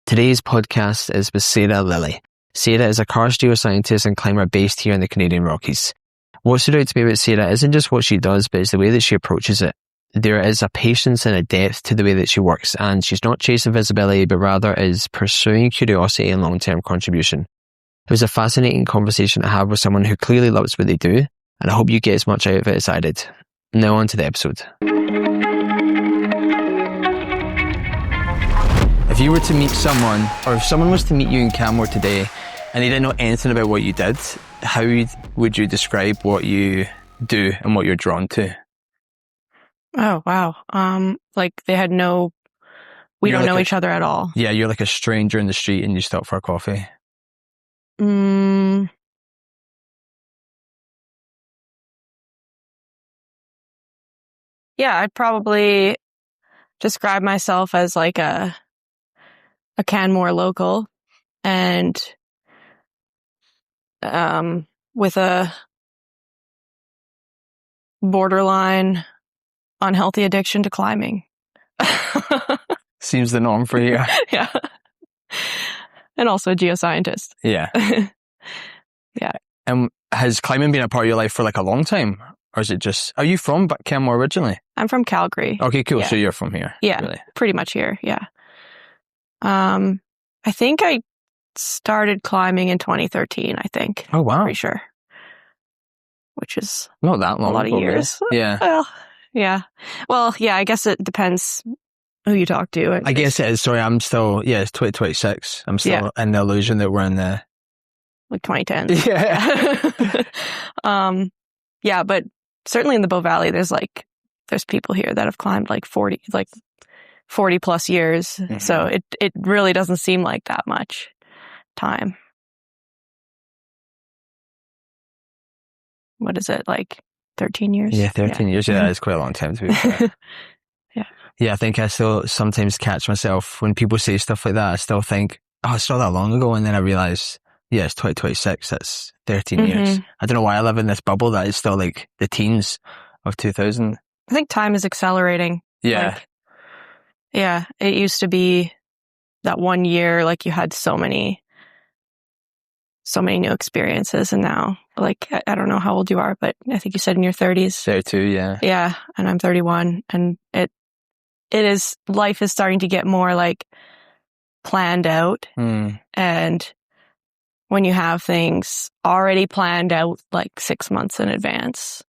Today's podcast is with Sara Lilley. Sara is a karst geoscientist and climber based here in the Canadian Rockies. What stood out to me about Sara isn't just what she does, but it's the way that she approaches it. There is a patience and a depth to the way that she works, and she's not chasing visibility, but rather is pursuing curiosity and long-term contribution. It was a fascinating conversation to have with someone who clearly loves what they do, and I hope you get as much out of it as I did. Now on to the episode. If you were to meet someone, or if someone was to meet you in Canmore today, and they didn't know anything about what you did, how would you describe what you do and what you're drawn to? Oh, wow. Like they had we don't know each other at all. Yeah, you're like a stranger in the street and you stop for a coffee. Yeah, I'd probably describe myself as like a Canmore local, and with a borderline unhealthy addiction to climbing. Seems the norm for you. Yeah. And also a geoscientist. Yeah. Yeah. And has climbing been a part of your life for like a long time? Or is it just, are you from Canmore originally? I'm from Calgary. Okay, cool. Yeah. So you're from here. Yeah, really. Pretty much here. Yeah. I think I started climbing in 2013, I think. Oh, wow. Pretty sure. Which is not that long. A lot of years. Really. Yeah. Well, yeah. Well, yeah, I guess it depends who you talk to. I guess it is. Sorry, I'm still, it's 2026. I'm still in the illusion that we're in the... like 2010. Yeah. Yeah, but certainly in the Bow Valley, there's people here that have climbed like 40 plus years. Mm-hmm. So it really doesn't seem like that much time. What is it, like 13 years? Yeah, 13 years. Yeah, that is quite a long time to be fair. Yeah, I think I still sometimes catch myself when people say stuff like that. I still think, oh, it's not that long ago. And then I realize, yeah, it's 2026. That's 13 years. I don't know why I live in this bubble that is still like the teens of 2000. I think time is accelerating. Yeah. It used to be that 1 year, like you had so many new experiences. And now, like, I don't know how old you are, but I think you said in your 30s. 32, yeah. Yeah. And I'm 31. And life is starting to get more like planned out. And when you have things already planned out like 6 months in advance,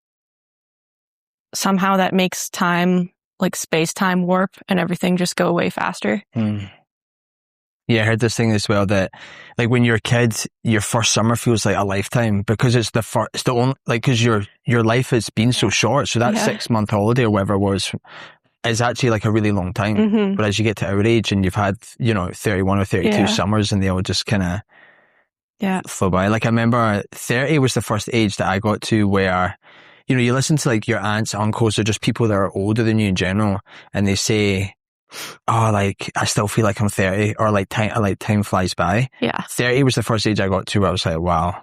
somehow that makes time, like space-time warp, and everything just go way faster. Yeah, I heard this thing as well that, like, when you're a kid, your first summer feels like a lifetime because it's the only, like, because your life has been so short. So that 6 month holiday or whatever it was is actually like a really long time. But as you get to our age and you've had, 31 or 32 summers and they all just kind of flow by. Like, I remember 30 was the first age that I got to where, you listen to like your aunts, uncles, or just people that are older than you in general, and they say, oh, like, I still feel like I'm 30, or like time flies by. Yeah. 30 was the first age I got to where I was like, wow,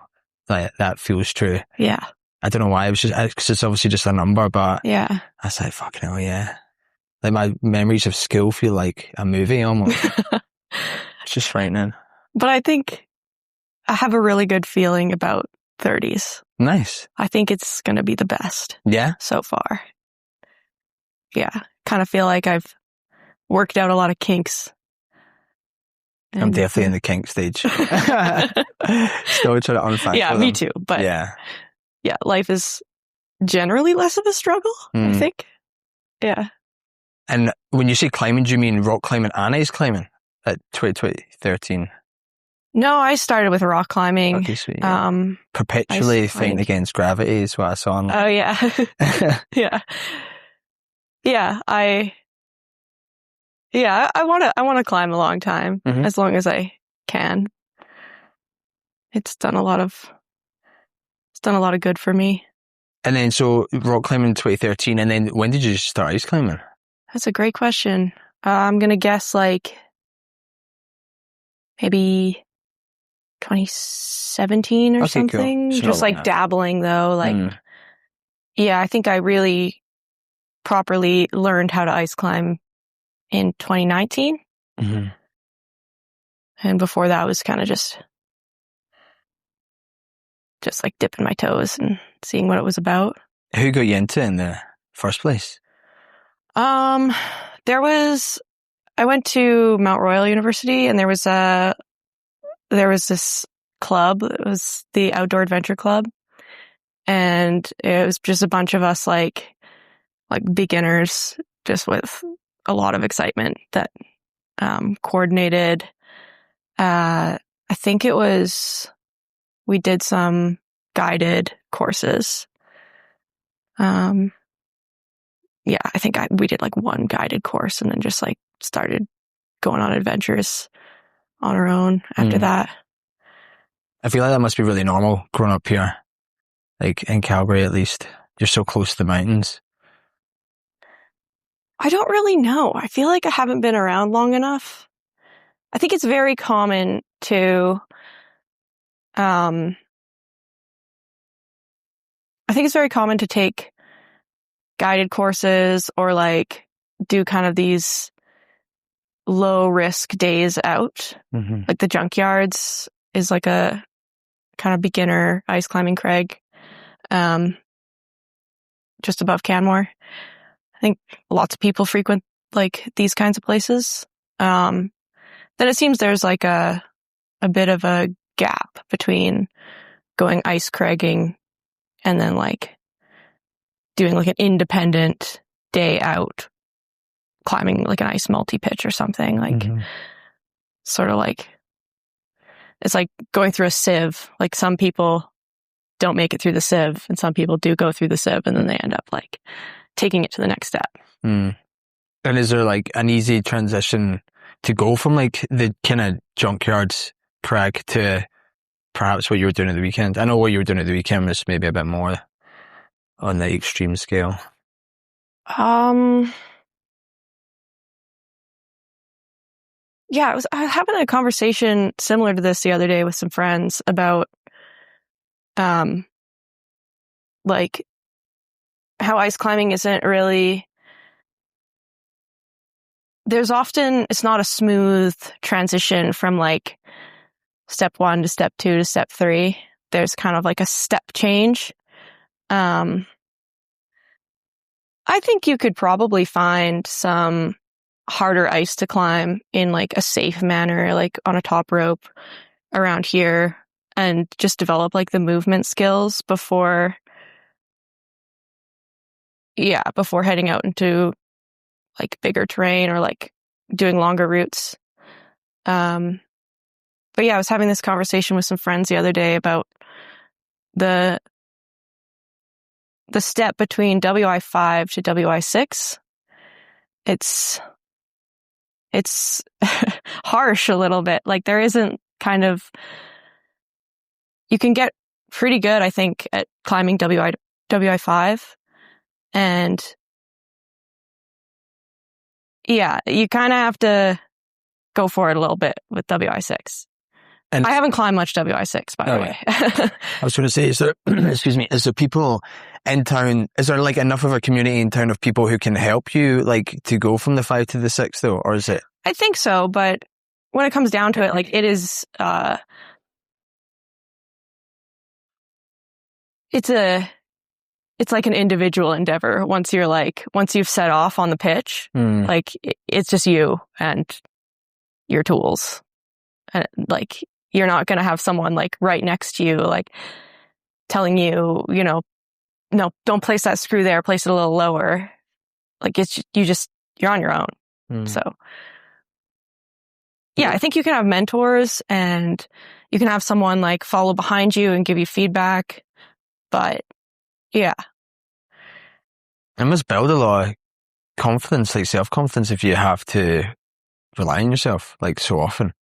like, that feels true. Yeah. I don't know why. It was just, because it's obviously just a number, but I was like, fucking hell, yeah. Like, my memories of school feel like a movie almost. It's just frightening. But I think I have a really good feeling about 30s. Nice. I think it's going to be the best. Yeah. So far. Yeah. Kind of feel like I've worked out a lot of kinks. I'm definitely in the kink stage. Still trying to unpack. Yeah, me too. But yeah, life is generally less of a struggle, I think. Yeah. And when you say climbing, do you mean rock climbing and ice climbing at 2013? No, I started with rock climbing. Okay, sweet. Yeah. Perpetually fighting against gravity is what I saw on. Oh, yeah. Yeah. Yeah, I want to climb a long time, as long as I can. It's done a lot of good for me. And then, so rock climbing in 2013, and then when did you start ice climbing? That's a great question. I'm going to guess like maybe 2017 or something. Cool. Just like dabbling though. Like, yeah, I think I really properly learned how to ice climb in 2019. And before that was kind of just like dipping my toes and seeing what it was about. Who got you into it in the first place? I went to Mount Royal University, and there was this club. It was the Outdoor Adventure Club, and it was just a bunch of us like beginners, just with a lot of excitement that coordinated. I think we did some guided courses. Yeah, I think we did like one guided course, and then just like started going on adventures on our own after that. I feel like that must be really normal growing up here, like in Calgary at least. You're so close to the mountains. I don't really know. I feel like I haven't been around long enough. I think it's very common to, take guided courses or like do kind of these low risk days out. Like the Junkyards is like a kind of beginner ice climbing crag, just above Canmore. I think lots of people frequent like these kinds of places. Then it seems there's like a bit of a gap between going ice cragging and then like doing like an independent day out climbing like an ice multi-pitch or something, like sort of like it's like going through a sieve. Like some people don't make it through the sieve, and some people do go through the sieve, and then they end up like taking it to the next step. And is there like an easy transition to go from like the kind of Junkyards crag to perhaps what you were doing at the weekend? I know what you were doing at the weekend was maybe a bit more on the extreme scale. Yeah, I was having a conversation similar to this the other day with some friends about like how ice climbing isn't really, it's not a smooth transition from like step 1 to step 2 to step 3. There's kind of like a step change. I think you could probably find some harder ice to climb in like a safe manner, like on a top rope around here, and just develop like the movement skills before heading out into like bigger terrain or like doing longer routes. But yeah, I was having this conversation with some friends the other day about the step between WI5 to WI6. It's harsh a little bit. Like there isn't kind of, you can get pretty good, I think, at climbing WI5. And yeah, you kind of have to go for it a little bit with WI6. And I haven't climbed much WI6, by the way. I was going to say, is there, is there people in town, is there like enough of a community in town of people who can help you like to go from the 5 to the 6 though? Or is it? I think so, but when it comes down to it, like it is, it's like an individual endeavor. Once you've set off on the pitch, like it's just you and your tools. And like, you're not going to have someone like right next to you, like telling you, no, don't place that screw there, place it a little lower. Like you're on your own. So yeah, I think you can have mentors and you can have someone like follow behind you and give you feedback. But yeah. It must build a lot of confidence, like self-confidence, if you have to rely on yourself like so often.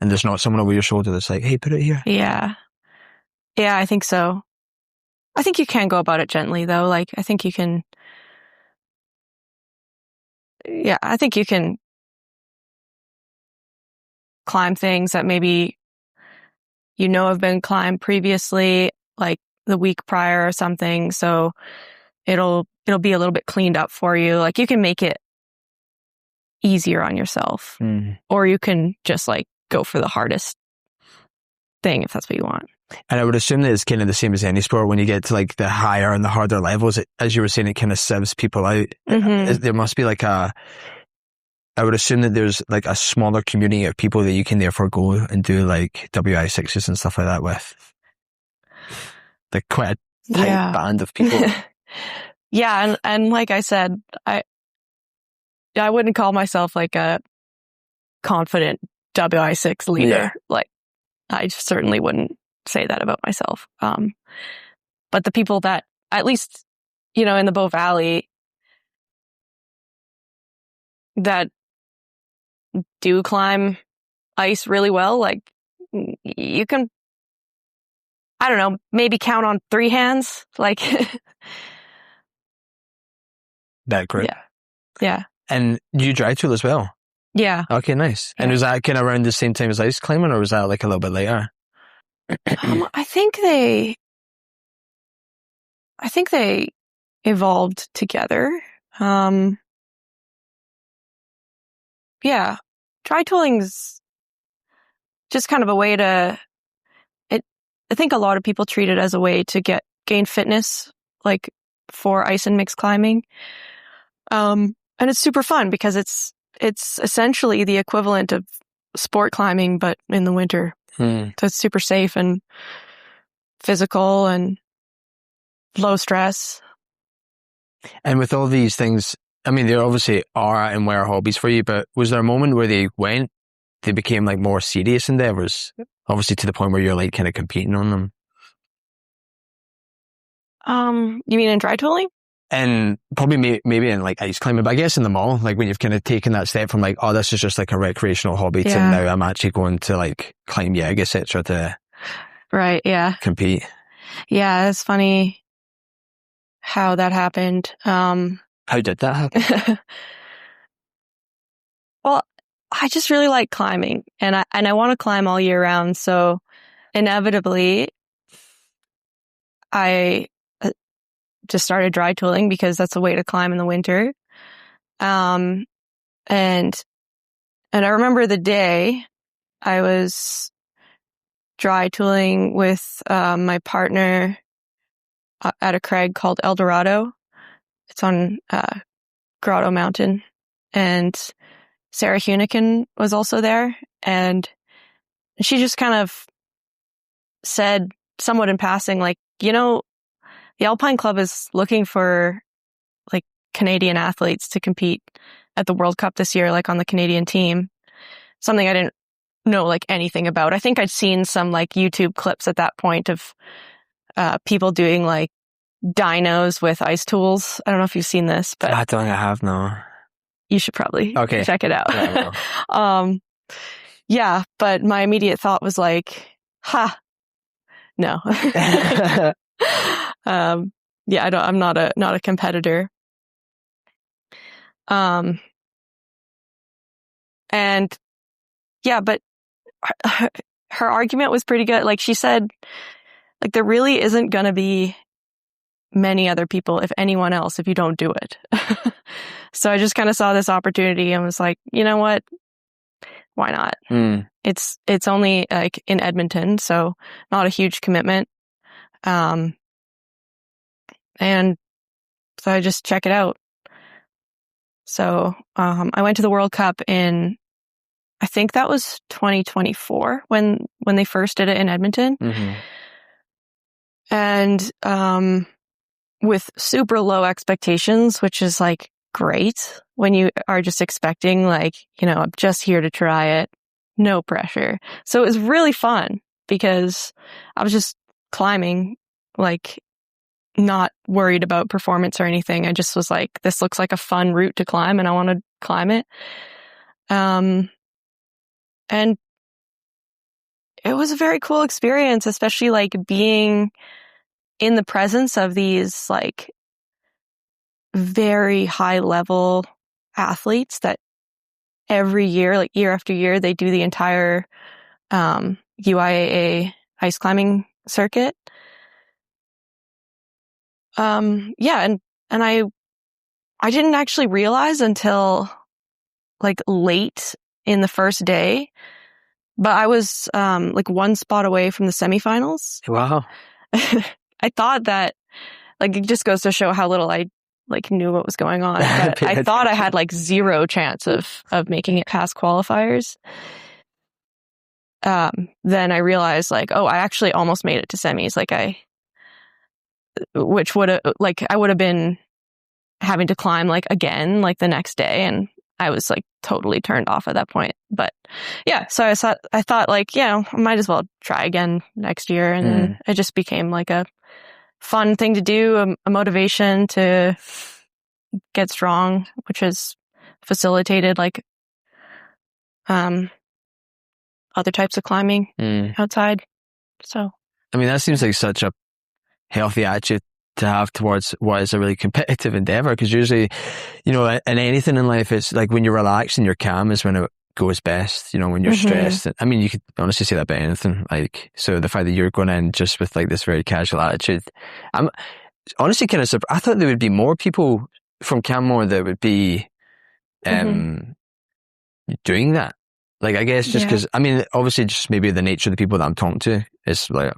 And there's not someone over your shoulder that's like, hey, put it here. Yeah. Yeah, I think so. I think you can go about it gently though. Like, I think you can climb things that maybe have been climbed previously, like the week prior or something. So it'll be a little bit cleaned up for you. Like you can make it easier on yourself, or you can just like go for the hardest thing if that's what you want. And I would assume that it's kind of the same as any sport. When you get to like the higher and the harder levels, as you were saying, it kind of sieves people out. There must be like I would assume that there's like a smaller community of people that you can therefore go and do like WI6s and stuff like that with. Like quite a tight band of people. Yeah. And like I said, I wouldn't call myself like a confident WI6 leader. Yeah. Like I certainly wouldn't say that about myself. But the people that, at least, you know, in the Bow Valley, that do climb ice really well, like you can, I don't know, maybe count on 3 hands, like. That group. Yeah. And you dry tool as well? Yeah. Okay, nice. Yeah. And was that kind of around the same time as ice climbing, or was that like a little bit later? I think they evolved together. Yeah. Dry tooling's just kind of a way to, I think a lot of people treat it as a way to gain fitness, like for ice and mixed climbing. And it's super fun because it's essentially the equivalent of sport climbing, but in the winter. So it's super safe and physical and low stress. And with all these things, I mean, there obviously are and were hobbies for you, but was there a moment where they became like more serious endeavors? Obviously to the point where you're like kind of competing on them. You mean in dry tooling? And probably maybe in like ice climbing, but I guess in the mall, like when you've kind of taken that step from like, oh, this is just like a recreational hobby to now I'm actually going to like climb Yeg, etc. to compete. Yeah, it's funny how that happened. How did that happen? Well, I just really like climbing and I want to climb all year round. So inevitably I just started dry tooling because that's a way to climb in the winter. And I remember the day I was dry tooling with my partner at a crag called El Dorado. It's on Grotto Mountain, and Sarah Hunican was also there, and she just kind of said somewhat in passing, like, you know, the Alpine Club is looking for like Canadian athletes to compete at the World Cup this year, like on the Canadian team. Something I didn't know like anything about. I think I'd seen some like YouTube clips at that point of people doing like dynos with ice tools. I don't know if you've seen this, but I don't think I have, no. You should probably check it out. Yeah, but my immediate thought was like, no. I'm not a competitor. And yeah, but her argument was pretty good. Like she said, like there really isn't going to be many other people, if anyone else, if you don't do it. So I just kind of saw this opportunity and was like, you know what? Why not? It's only like in Edmonton, so not a huge commitment. And so I just check it out. So I went to the World Cup in, I think that was 2024 when they first did it in Edmonton. And with super low expectations, which is like great when you are just expecting like, you know, I'm just here to try it, no pressure. So it was really fun because I was just climbing, like not worried about performance or anything. I just was like, this looks like a fun route to climb and I want to climb it. And it was a very cool experience, especially like being in the presence of these like very high level athletes that every year, like year after year, they do the entire UIAA ice climbing circuit. And I didn't actually realize until like late in the first day but I was like one spot away from the semifinals. Wow. I thought that, like, it just goes to show how little I like knew what was going on. But I thought I had like zero chance of making it past qualifiers. Then I realized, like, oh, I actually almost made it to semis. Like which would have, like, I would have been having to climb like again, like the next day, and I was like totally turned off at that point. But yeah, so I thought like, I might as well try again next year, and then it just became like a fun thing to do, a motivation to get strong, which has facilitated like other types of climbing outside. So I mean, that seems like such a healthy attitude to have towards what is a really competitive endeavor, because usually, in anything in life, it's like when you're relaxed and you're calm is when it goes best. When you're stressed. I mean, you could honestly say that about anything. Like, so the fact that you're going in just with like this very casual attitude, I'm honestly kind of surprised. I thought there would be more people from Canmore that would be doing that. Like, I guess just because, I mean, obviously just maybe the nature of the people that I'm talking to is like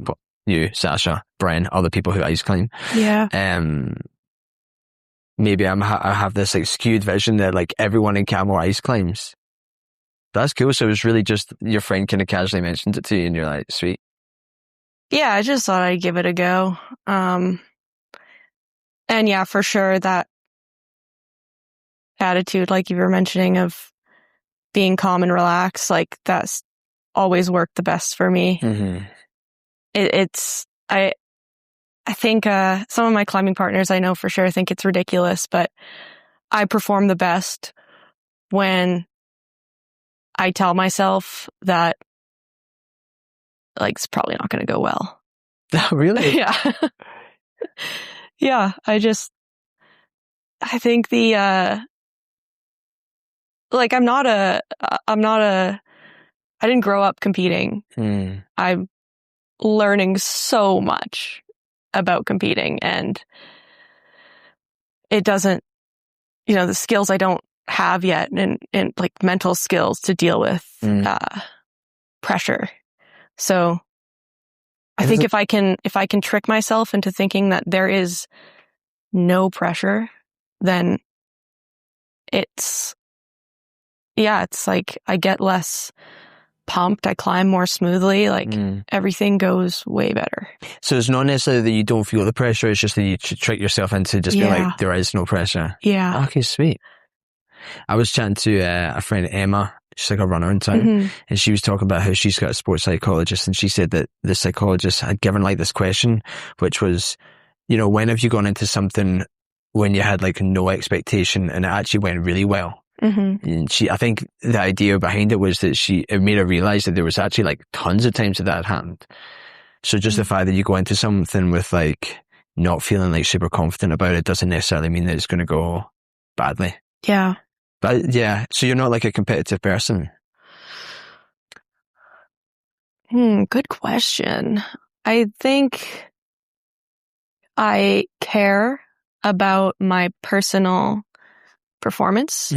you, Sasha, Brian, other people who ice climb. Yeah. Maybe I have this like skewed vision that like everyone in Canmore ice climbs. That's cool. So it was really just your friend kind of casually mentioned it to you and you're like, sweet. Yeah, I just thought I'd give it a go. And yeah, for sure, that attitude, like you were mentioning, of being calm and relaxed, like that's always worked the best for me. I think some of my climbing partners I know for sure think it's ridiculous, but I perform the best when I tell myself that like it's probably not going to go well. Really? Yeah. Yeah. I think like I didn't grow up competing. I'm learning so much about competing, and it doesn't, the skills I don't have yet, and like mental skills to deal with pressure. So I think if I can trick myself into thinking that there is no pressure, then it's like I get less pumped, I climb more smoothly, like everything goes way better. So it's not necessarily that you don't feel the pressure, it's just that you trick yourself into just being like, there is no pressure. Yeah. Okay, sweet. I was chatting to a friend, Emma, she's like a runner in town, and she was talking about how she's got a sports psychologist, and she said that the psychologist had given like this question, which was, when have you gone into something when you had like no expectation and it actually went really well? And I think the idea behind it was that it made her realize that there was actually like tons of times that had happened. So just the fact that you go into something with like not feeling like super confident about it doesn't necessarily mean that it's going to go badly. Yeah. But yeah, so you're not like a competitive person. Good question. I think I care about my personal performance.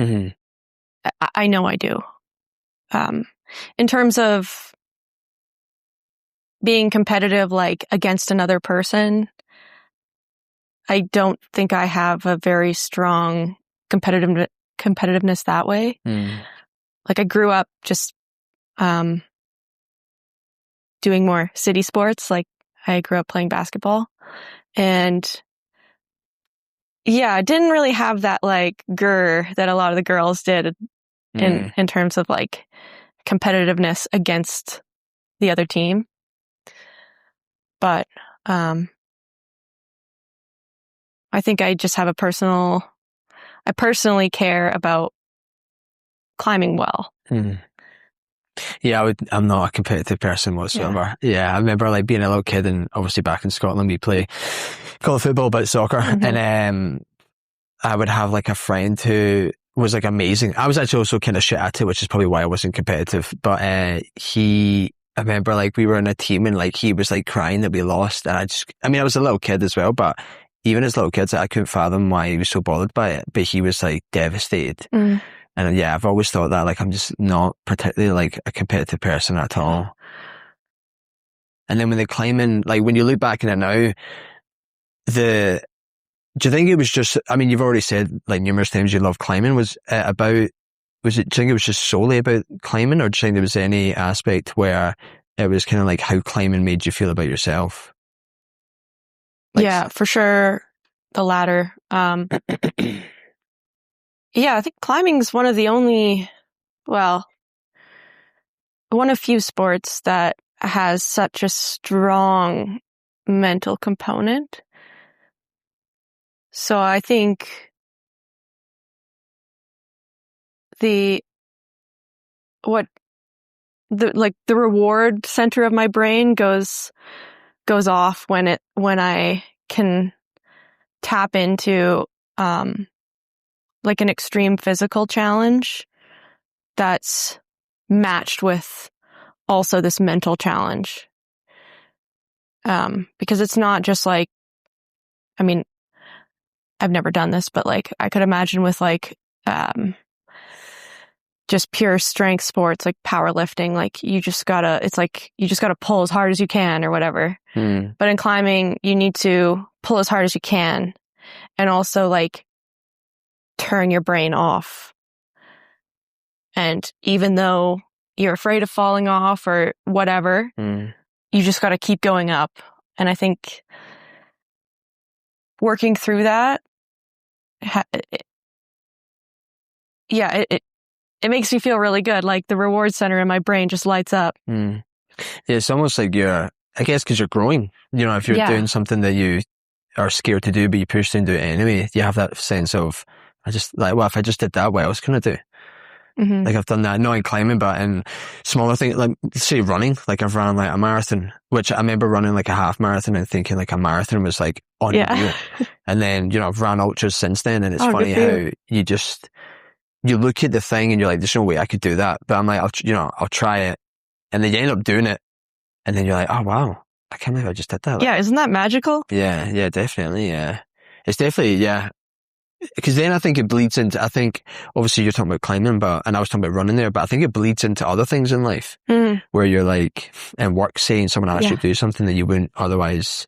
I know I do. In terms of being competitive, like against another person, I don't think I have a very strong competitiveness that way. Like I grew up just doing more city sports. Like I grew up playing basketball, and yeah, I didn't really have that like grr that a lot of the girls did in terms of like competitiveness against the other team. But I think I just have I personally care about climbing well. Yeah, I'm not a competitive person whatsoever. Yeah, I remember like being a little kid, and obviously back in Scotland we play call football but soccer, and I would have like a friend who was like amazing. I was actually also kind of shit at it, which is probably why I wasn't competitive, but I remember like we were in a team and like he was like crying that we lost, and I was a little kid as well, but even as little kids I couldn't fathom why he was so bothered by it, but he was like devastated. And yeah, I've always thought that, like, I'm just not particularly like a competitive person at all. And then when the climbing, like when you look back in it now, do you think it was just, I mean, you've already said like numerous times you love climbing. Do you think it was just solely about climbing, or do you think there was any aspect where it was kind of like how climbing made you feel about yourself? Like, yeah, for sure. The latter. Yeah, I think climbing is one of few sports that has such a strong mental component. So I think the reward center of my brain goes off when I can tap into like an extreme physical challenge that's matched with also this mental challenge. Because it's not just like, I mean, I've never done this, but like I could imagine with like just pure strength sports like powerlifting, like you just gotta pull as hard as you can or whatever. But in climbing, you need to pull as hard as you can and also like turn your brain off. And even though you're afraid of falling off or whatever, you just gotta keep going up. And I think working through that, it makes me feel really good. Like the reward center in my brain just lights up. Yeah, it's almost like I guess because you're growing, you know, if you're doing something that you are scared to do, but you push to do it anyway, you have that sense of, if I just did that, what else can I do? Like I've done that, not in climbing, but in smaller things, like say running, like I've run like a marathon, which I remember running like a half marathon and thinking like a marathon was like unreal. And then, you know, I've ran ultras since then, and it's funny how you look at the thing and you're like, there's no way I could do that. But I'm like, I'll try it. And then you end up doing it. And then you're like, oh wow, I can't believe I just did that. Like, isn't that magical? Yeah, definitely. Yeah. It's definitely, because then I think it bleeds into, I think obviously you're talking about climbing, and I was talking about running there, but I think it bleeds into other things in life where you're like, in work, saying someone asks you to do something that you wouldn't otherwise.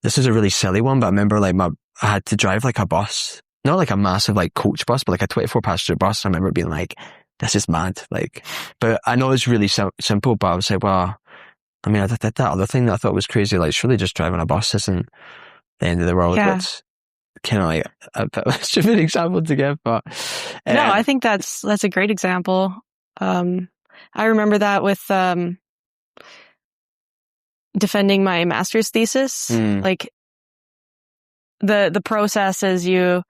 This is a really silly one, but I remember like I had to drive like a bus. Not like a massive like coach bus, but like a 24 passenger bus. I remember being like, this is mad. Like, but I know it's really simple, but I was like, well, I mean, I did that other thing that I thought was crazy. Like, surely just driving a bus isn't the end of the world. Yeah. It's kind of like a bit of a stupid example to give, but. No, I think that's a great example. I remember that with, defending my master's thesis. Like, the process is you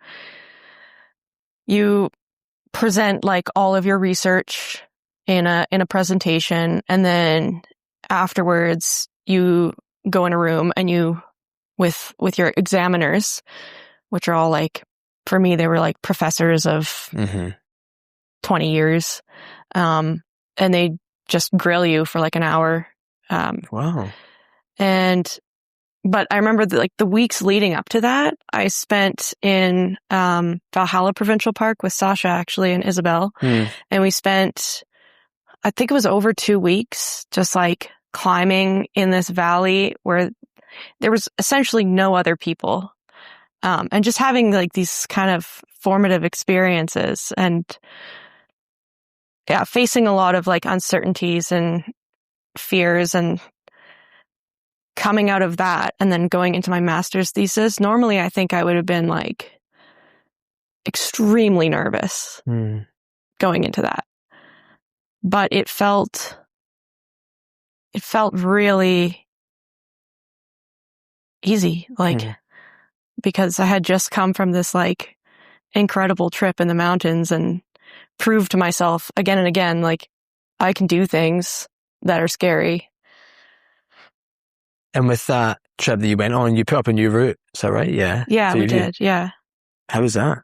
present like all of your research in a presentation, and then afterwards you go in a room and you with your examiners, which are all like, for me they were like professors of 20 years, and they just grill you for like an hour. Wow. But I remember the weeks leading up to that, I spent in Valhalla Provincial Park with Sasha, actually, and Isabel. And we spent, I think it was over 2 weeks, just like climbing in this valley where there was essentially no other people. And just having like these kind of formative experiences and facing a lot of like uncertainties and fears, and coming out of that and then going into my master's thesis. Normally, I think I would have been like extremely nervous going into that. But it felt really easy, like, because I had just come from this like incredible trip in the mountains and proved to myself again and again, like, I can do things that are scary. And with that trip that you went on, you put up a new route. Is that right? Yeah. Yeah, we did. Yeah. How was that?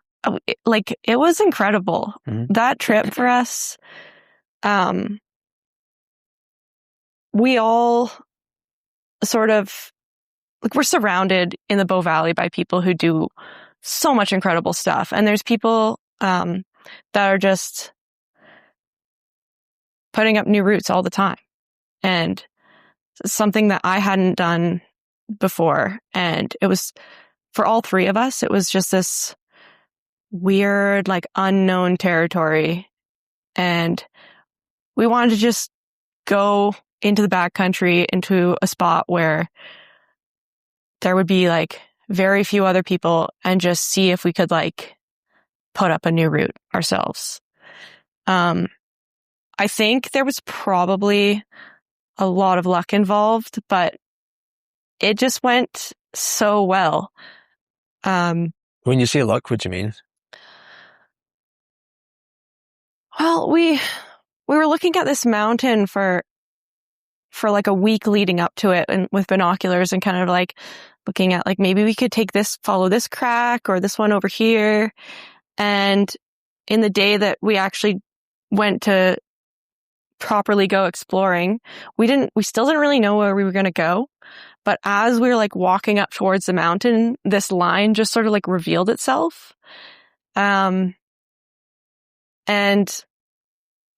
It was incredible. That trip for us, we all sort of, like, we're surrounded in the Bow Valley by people who do so much incredible stuff. And there's people, that are just putting up new routes all the time. And something that I hadn't done before. And it was, for all three of us, it was just this weird, like, unknown territory. And we wanted to just go into the backcountry, into a spot where there would be like very few other people, and just see if we could like put up a new route ourselves. I think there was probably a lot of luck involved, but it just went so well. When you say luck, what do you mean? Well, we were looking at this mountain for like a week leading up to it, and with binoculars, and kind of like looking at like, maybe we could follow this crack or this one over here. And in the day that we actually went to properly go exploring, we still didn't really know where we were going to go. But as we were like walking up towards the mountain, this line just sort of like revealed itself. And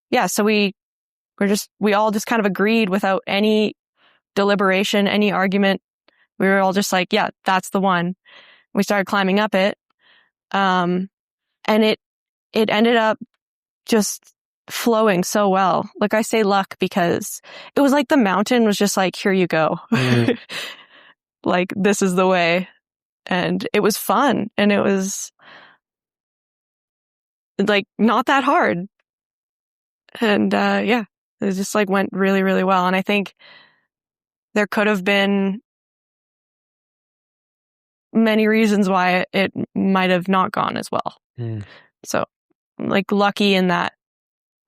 yeah, so we all just kind of agreed without any deliberation, any argument. We were all just like, yeah, that's the one. We started climbing up it. And it ended up just flowing so well. Like, I say luck because it was like the mountain was just like, here you go. Like, this is the way. And it was fun. And it was like not that hard. And yeah, it just like went really, really well. And I think there could have been many reasons why it might have not gone as well. So, like, lucky in that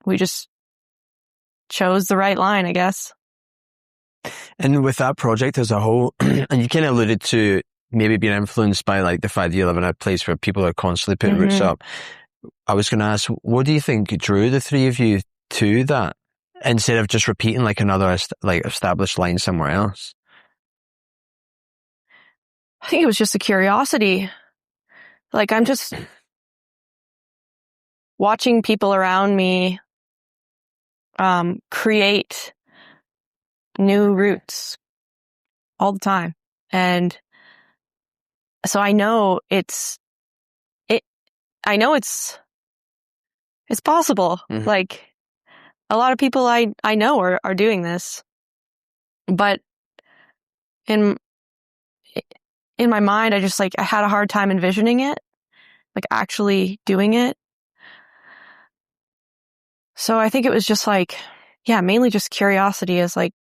we just chose the right line, I guess. And with that project as a whole, and you kind of alluded to maybe being influenced by like the fact that you live in a place where people are constantly putting roots up. I was going to ask, what do you think drew the three of you to that, instead of just repeating like another like established line somewhere else? I think it was just a curiosity. Like, I'm just watching people around me create new routes all the time. And so I know it's possible. Like, a lot of people I know are doing this, but in my mind, I had a hard time envisioning it, like actually doing it. So I think it was just like, yeah, mainly just curiosity, is like,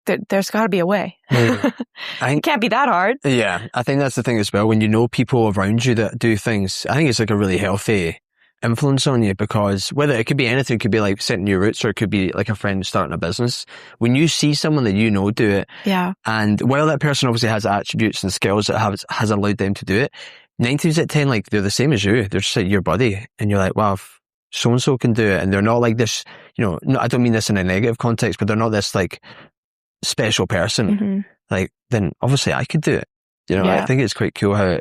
there's got to be a way. It can't be that hard. Yeah, I think that's the thing as well. When you know people around you that do things, I think it's like a really healthy influence on you, because whether it could be anything, it could be like setting new routes, or it could be like a friend starting a business. When you see someone that you know do it, and while that person obviously has attributes and skills that has allowed them to do it, 9 times out of 10, like, they're the same as you. They're just like your buddy, and you're like, wow, if so-and-so can do it, and they're not like this, no, I don't mean this in a negative context, but they're not this like special person, like, then obviously I could do it. I think it's quite cool how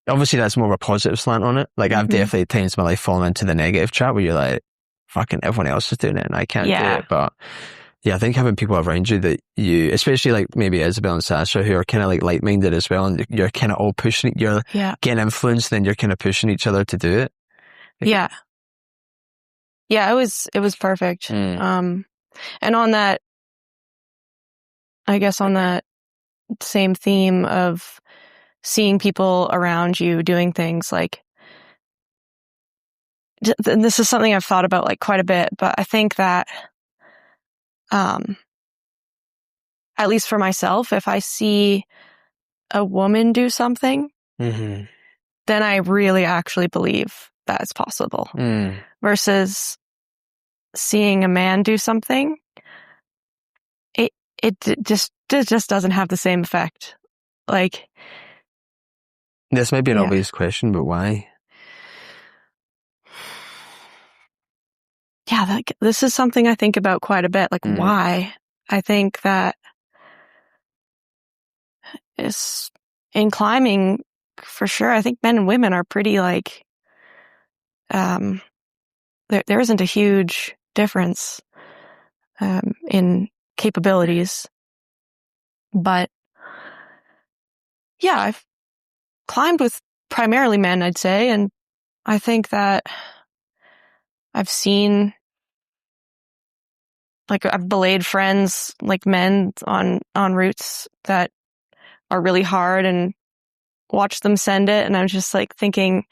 obviously that's more of a positive slant on it. Like, I've definitely at times in my life fallen into the negative trap where you're like, fucking everyone else is doing it and I can't do it. But yeah, I think having people around you that you, especially like maybe Isabel and Sasha, who are kind of like like-minded as well, and you're kind of all pushing, you're getting influenced, then you're kind of pushing each other to do it. Yeah, it was perfect. And on that, I guess on that same theme of seeing people around you doing things, like, this is something I've thought about like quite a bit, but I think that, at least for myself, if I see a woman do something, then I really actually believe that it's possible. Versus seeing a man do something, it just doesn't have the same effect. Like, this might be an obvious question, but why? Yeah, this is something I think about quite a bit. Like, why? I think that in climbing, for sure. I think men and women are pretty like, there isn't a huge difference, in capabilities. But yeah, I've climbed with primarily men, I'd say. And I think that I've seen, like, I've belayed friends, like men on routes that are really hard and watch them send it. And I'm just like thinking,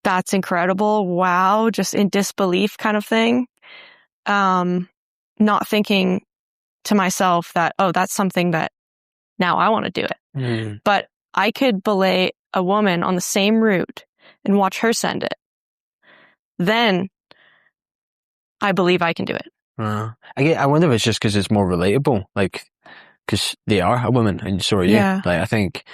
that's incredible. Wow. Just in disbelief kind of thing. Not thinking to myself that, oh, that's something that now I want to do it. But I could belay a woman on the same route and watch her send it. Then I believe I can do it. I wonder if it's just because it's more relatable, like, because they are a woman and so are you. Yeah. Like, I think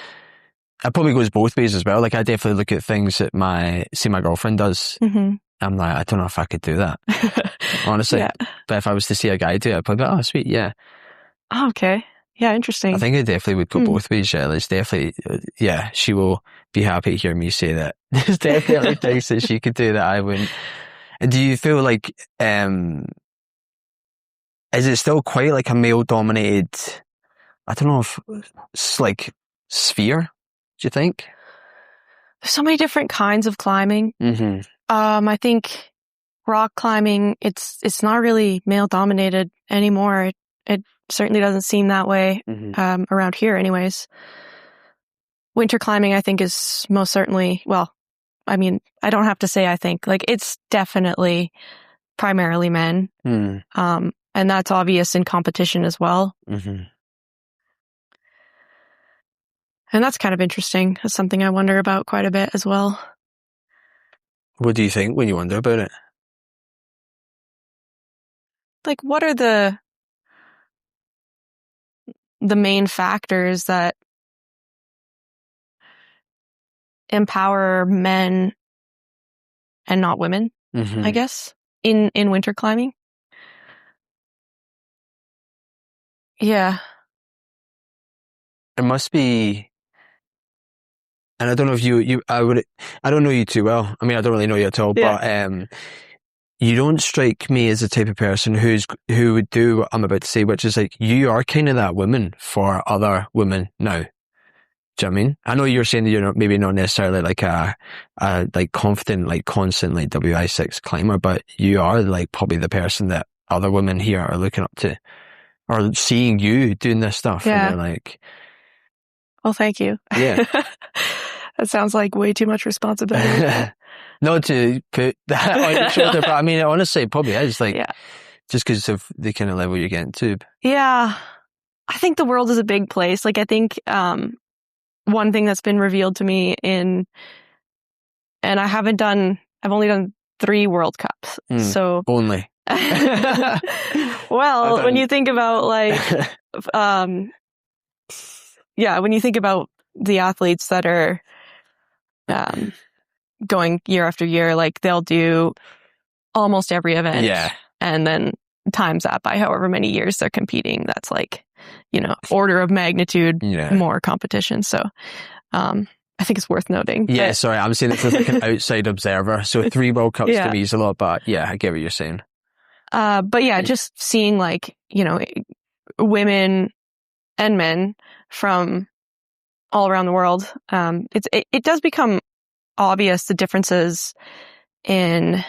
it probably goes both ways as well. Like, I definitely look at things that my girlfriend does. I'm like, I don't know if I could do that, honestly. Yeah. But if I was to see a guy do it, I'd probably be like, oh, sweet, yeah. Oh, okay. Yeah, interesting. I think it definitely would go both ways, yeah. It's definitely, yeah, she will be happy to hear me say that. There's definitely things that she could do that I wouldn't. And do you feel like, is it still quite like a male-dominated, I don't know if it's like sphere, do you think? There's so many different kinds of climbing. I think rock climbing, it's not really male-dominated anymore. It certainly doesn't seem that way, around here anyways. Winter climbing, I think, is most certainly, well, I mean, I don't have to say I think, like, it's definitely primarily men. And that's obvious in competition as well. And that's kind of interesting. That's something I wonder about quite a bit as well. What do you think when you wonder about it? Like, what are the main factors that empower men and not women, I guess, in winter climbing? Yeah. It must be, and I don't know if I don't know you too well. I mean, I don't really know you at all, but you don't strike me as the type of person who would do what I'm about to say, which is like, you are kind of that woman for other women now. Do you know what I mean? I know you're saying that you're maybe not necessarily like a like confident, like constant, like WI6 climber, but you are like probably the person that other women here are looking up to, or seeing you doing this stuff. Yeah. And they're like, well, thank you. Yeah. That sounds like way too much responsibility. Not to put that on your shoulder, but I mean, honestly, it probably is, like, just because of the kind of level you're getting to. Yeah. I think the world is a big place. Like, I think, one thing that's been revealed to me and I've only done 3 World Cups. So only. Well, when you think about like, when you think about the athletes that are, going year after year, like they'll do almost every event. Yeah. And then times that by however many years they're competing. That's like, order of magnitude more competition. So, I think it's worth noting. Yeah, sorry, I'm saying this as like an outside observer. So 3 World Cups to me is a lot, but yeah, I get what you're saying. But yeah, just seeing like, women and men from all around the world, it does become obvious the differences in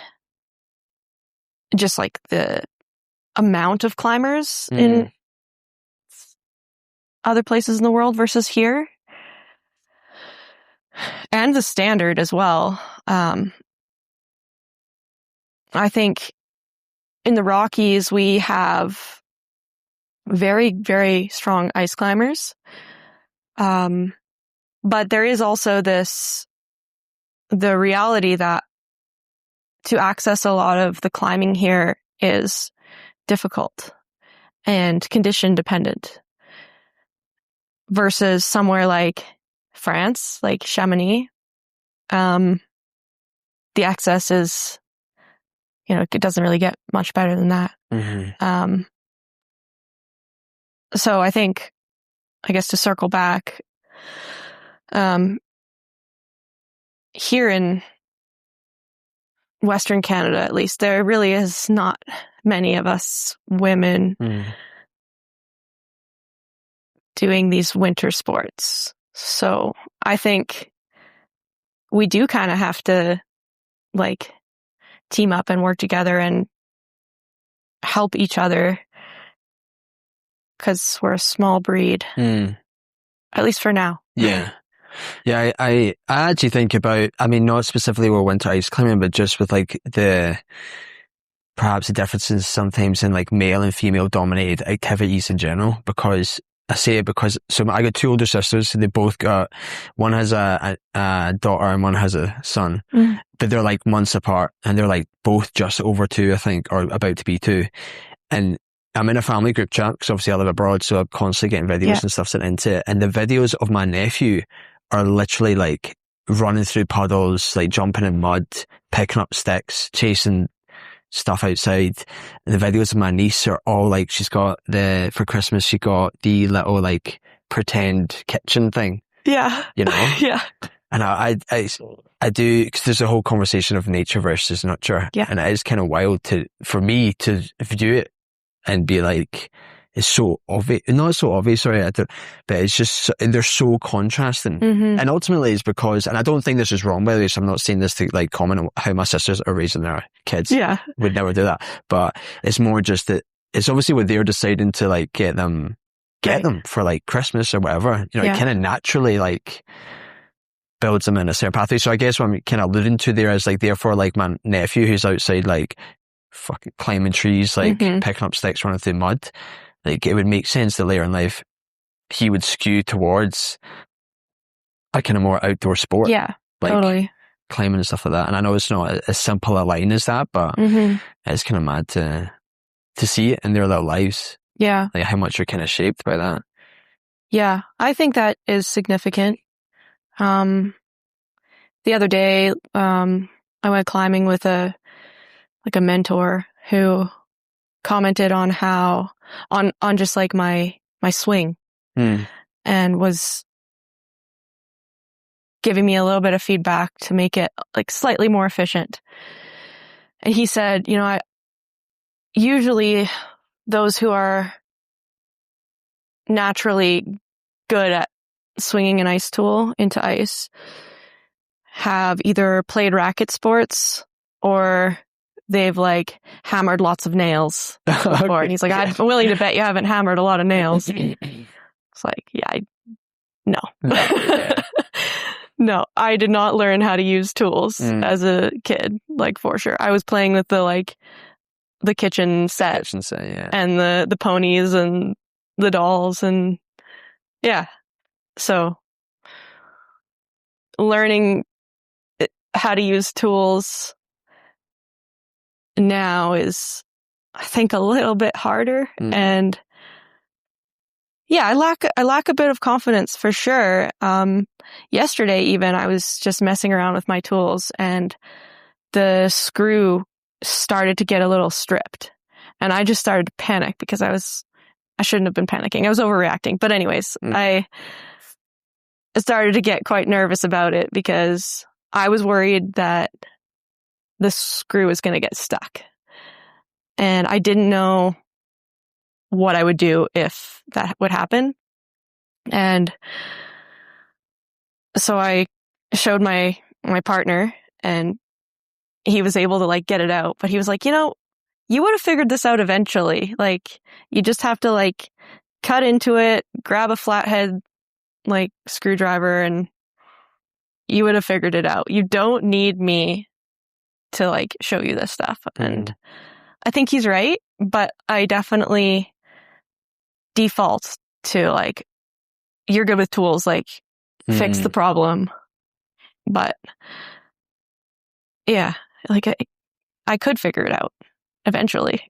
just like the amount of climbers in other places in the world versus here. And the standard as well. I think in the Rockies, we have very, very strong ice climbers. But there is also the reality that to access a lot of the climbing here is difficult and condition dependent versus somewhere like France, like Chamonix. The access is, it doesn't really get much better than that. So I think, I guess to circle back, here in Western Canada, at least, there really is not many of us women doing these winter sports. So I think we do kind of have to like team up and work together and help each other, because we're a small breed, at least for now. Yeah. Yeah, I actually think about, I mean, not specifically with winter ice climbing, but just with like perhaps the differences sometimes in like male and female dominated activities in general, because I say it because, so I got two older sisters, they both got, one has a daughter and one has a son, but they're like months apart, and they're like both just over 2, I think, or about to be 2. And I'm in a family group chat, because obviously I live abroad, so I'm constantly getting videos and stuff sent into it. And the videos of my nephew are literally like running through puddles, like jumping in mud, picking up sticks, chasing stuff outside. And the videos of my niece are all like, she's got for Christmas, she got the little like pretend kitchen thing. Yeah. You know? Yeah. And I do, because there's a whole conversation of nature versus nurture. Yeah. And it is kind of wild for me to view it and be like, it's so obvious, not so obvious, sorry, but it's just, they're so contrasting. And ultimately it's because, and I don't think this is wrong, by the way, so I'm not saying this to like comment on how my sisters are raising their kids. Yeah. Would never do that. But it's more just that it's obviously what they're deciding to like get them for like Christmas or whatever. You know, it kind of naturally like builds them in a certain pathway. So I guess what I'm kind of alluding to there is like, therefore, like my nephew who's outside like fucking climbing trees, like picking up sticks, running through mud, like it would make sense that later in life he would skew towards a kind of more outdoor sport. Yeah, like totally. Climbing and stuff like that. And I know it's not as simple a line as that, but it's kind of mad to see it in their little lives. Yeah. Like how much you're kind of shaped by that. Yeah, I think that is significant. The other day, I went climbing with a mentor who commented on how, on just like my swing, and was giving me a little bit of feedback to make it like slightly more efficient. And he said, you know, usually those who are naturally good at swinging an ice tool into ice have either played racket sports or they've like hammered lots of nails before. Okay. And he's like, I'm willing to bet you haven't hammered a lot of nails. It's like, yeah, no. No, I did not learn how to use tools as a kid, like for sure. I was playing with the kitchen set, and the ponies and the dolls, and yeah. So learning how to use tools now is, I think, a little bit harder. And yeah, I lack a bit of confidence for sure. Yesterday even, I was just messing around with my tools and the screw started to get a little stripped, and I just started to panic because I shouldn't have been panicking. I was overreacting. But anyways, I started to get quite nervous about it because I was worried that the screw was going to get stuck. And I didn't know what I would do if that would happen. And so I showed my partner, and he was able to like get it out. But he was like, you know, you would have figured this out eventually. Like, you just have to like cut into it, grab a flathead like screwdriver, and you would have figured it out. You don't need me to like show you this stuff. And I think he's right, but I definitely default to like, you're good with tools, like fix the problem. But yeah, like I could figure it out eventually.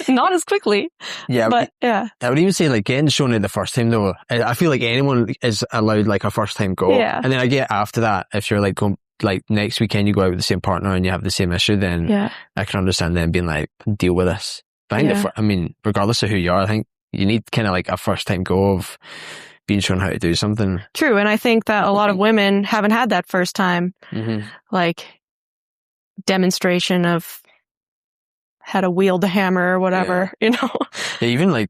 Not as quickly. Yeah. But yeah. I would even say like getting shown it the first time though, I feel like anyone is allowed like a first time go. Yeah. And then I get after that, if you're like going, like next weekend you go out with the same partner and you have the same issue, then I can understand them being like, deal with this. But I think I mean, regardless of who you are, I think you need kind of like a first time go of being shown how to do something. True. And I think that a lot of women haven't had that first time, like demonstration of how to wield a hammer or whatever, you know? Yeah, even like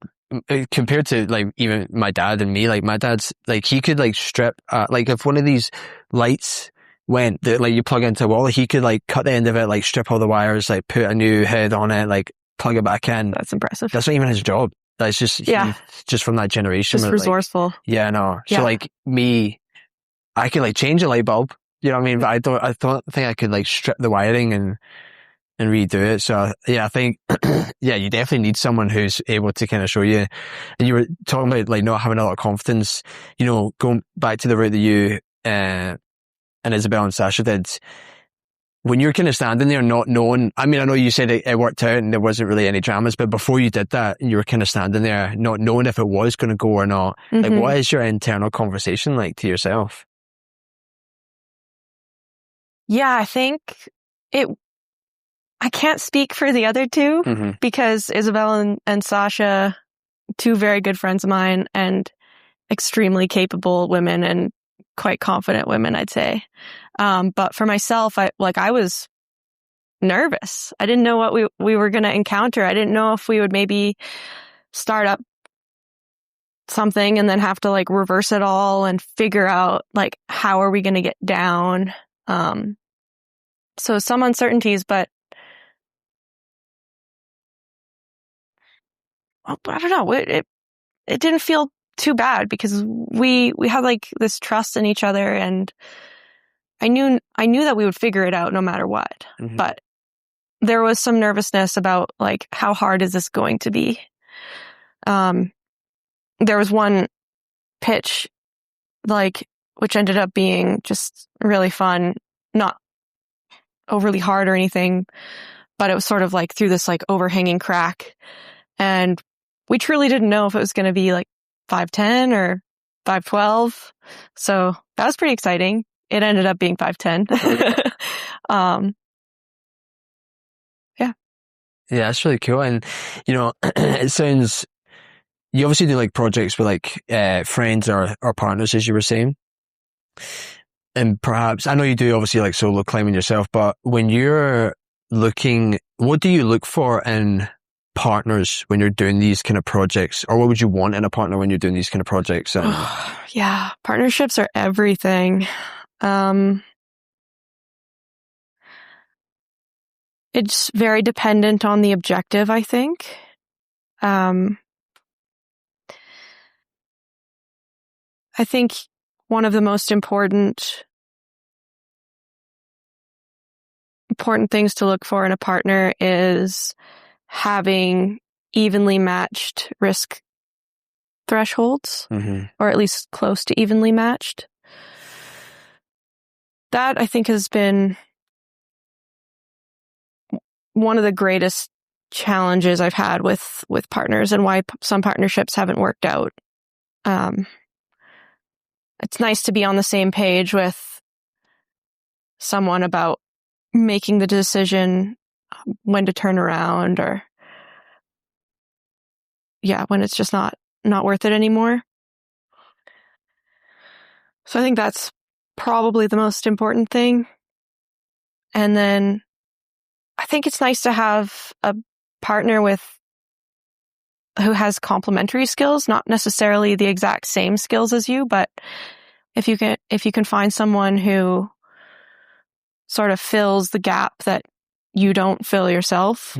compared to like even my dad and me, like my dad's like, he could like strip, like if one of these lights went that like you plug into a wall, he could like cut the end of it, like strip all the wires, like put a new head on it, like plug it back in. That's impressive. That's not even his job. That's just, just from that generation. Just resourceful. Like, yeah, no. So like me, I could like change a light bulb, you know what I mean? But I don't think I could like strip the wiring and redo it. So yeah, I think, you definitely need someone who's able to kind of show you. And you were talking about like not having a lot of confidence, you know, going back to the route that you, and Isabel and Sasha did. When you're kind of standing there not knowing, I mean, I know you said it worked out and there wasn't really any dramas, but before you did that, you were kind of standing there not knowing if it was going to go or not. Like, what is your internal conversation like to yourself? Yeah, I think I can't speak for the other two because Isabel and Sasha, two very good friends of mine and extremely capable women and quite confident women, I'd say. But for myself, I was nervous. I didn't know what we were going to encounter. I didn't know if we would maybe start up something and then have to like reverse it all and figure out like how are we going to get down. So some uncertainties, but I don't know. It didn't feel too bad because we had like this trust in each other, and I knew that we would figure it out no matter what. But there was some nervousness about like how hard is this going to be. There was one pitch like which ended up being just really fun, not overly hard or anything, but it was sort of like through this like overhanging crack, and we truly didn't know if it was going to be like 5'10" or 5'12". So that was pretty exciting. It ended up being 5'10". Yeah, that's really cool. And, you know, it sounds, you obviously do like projects with like, friends or partners, as you were saying. And perhaps, I know you do obviously like solo climbing yourself, but when you're looking, what do you look for in partners when you're doing these kind of projects? Or what would you want in a partner when you're doing these kind of projects? Yeah, partnerships are everything. It's very dependent on the objective, I think. I think one of the most important things to look for in a partner is having evenly matched risk thresholds, or at least close to evenly matched. That, I think, has been one of the greatest challenges I've had with partners, and why some partnerships haven't worked out. It's nice to be on the same page with someone about making the decision when to turn around, or when it's just not worth it anymore. So I think that's probably the most important thing. And then I think it's nice to have a partner who has complementary skills, not necessarily the exact same skills as you, but if you can find someone who sort of fills the gap that you don't fill yourself,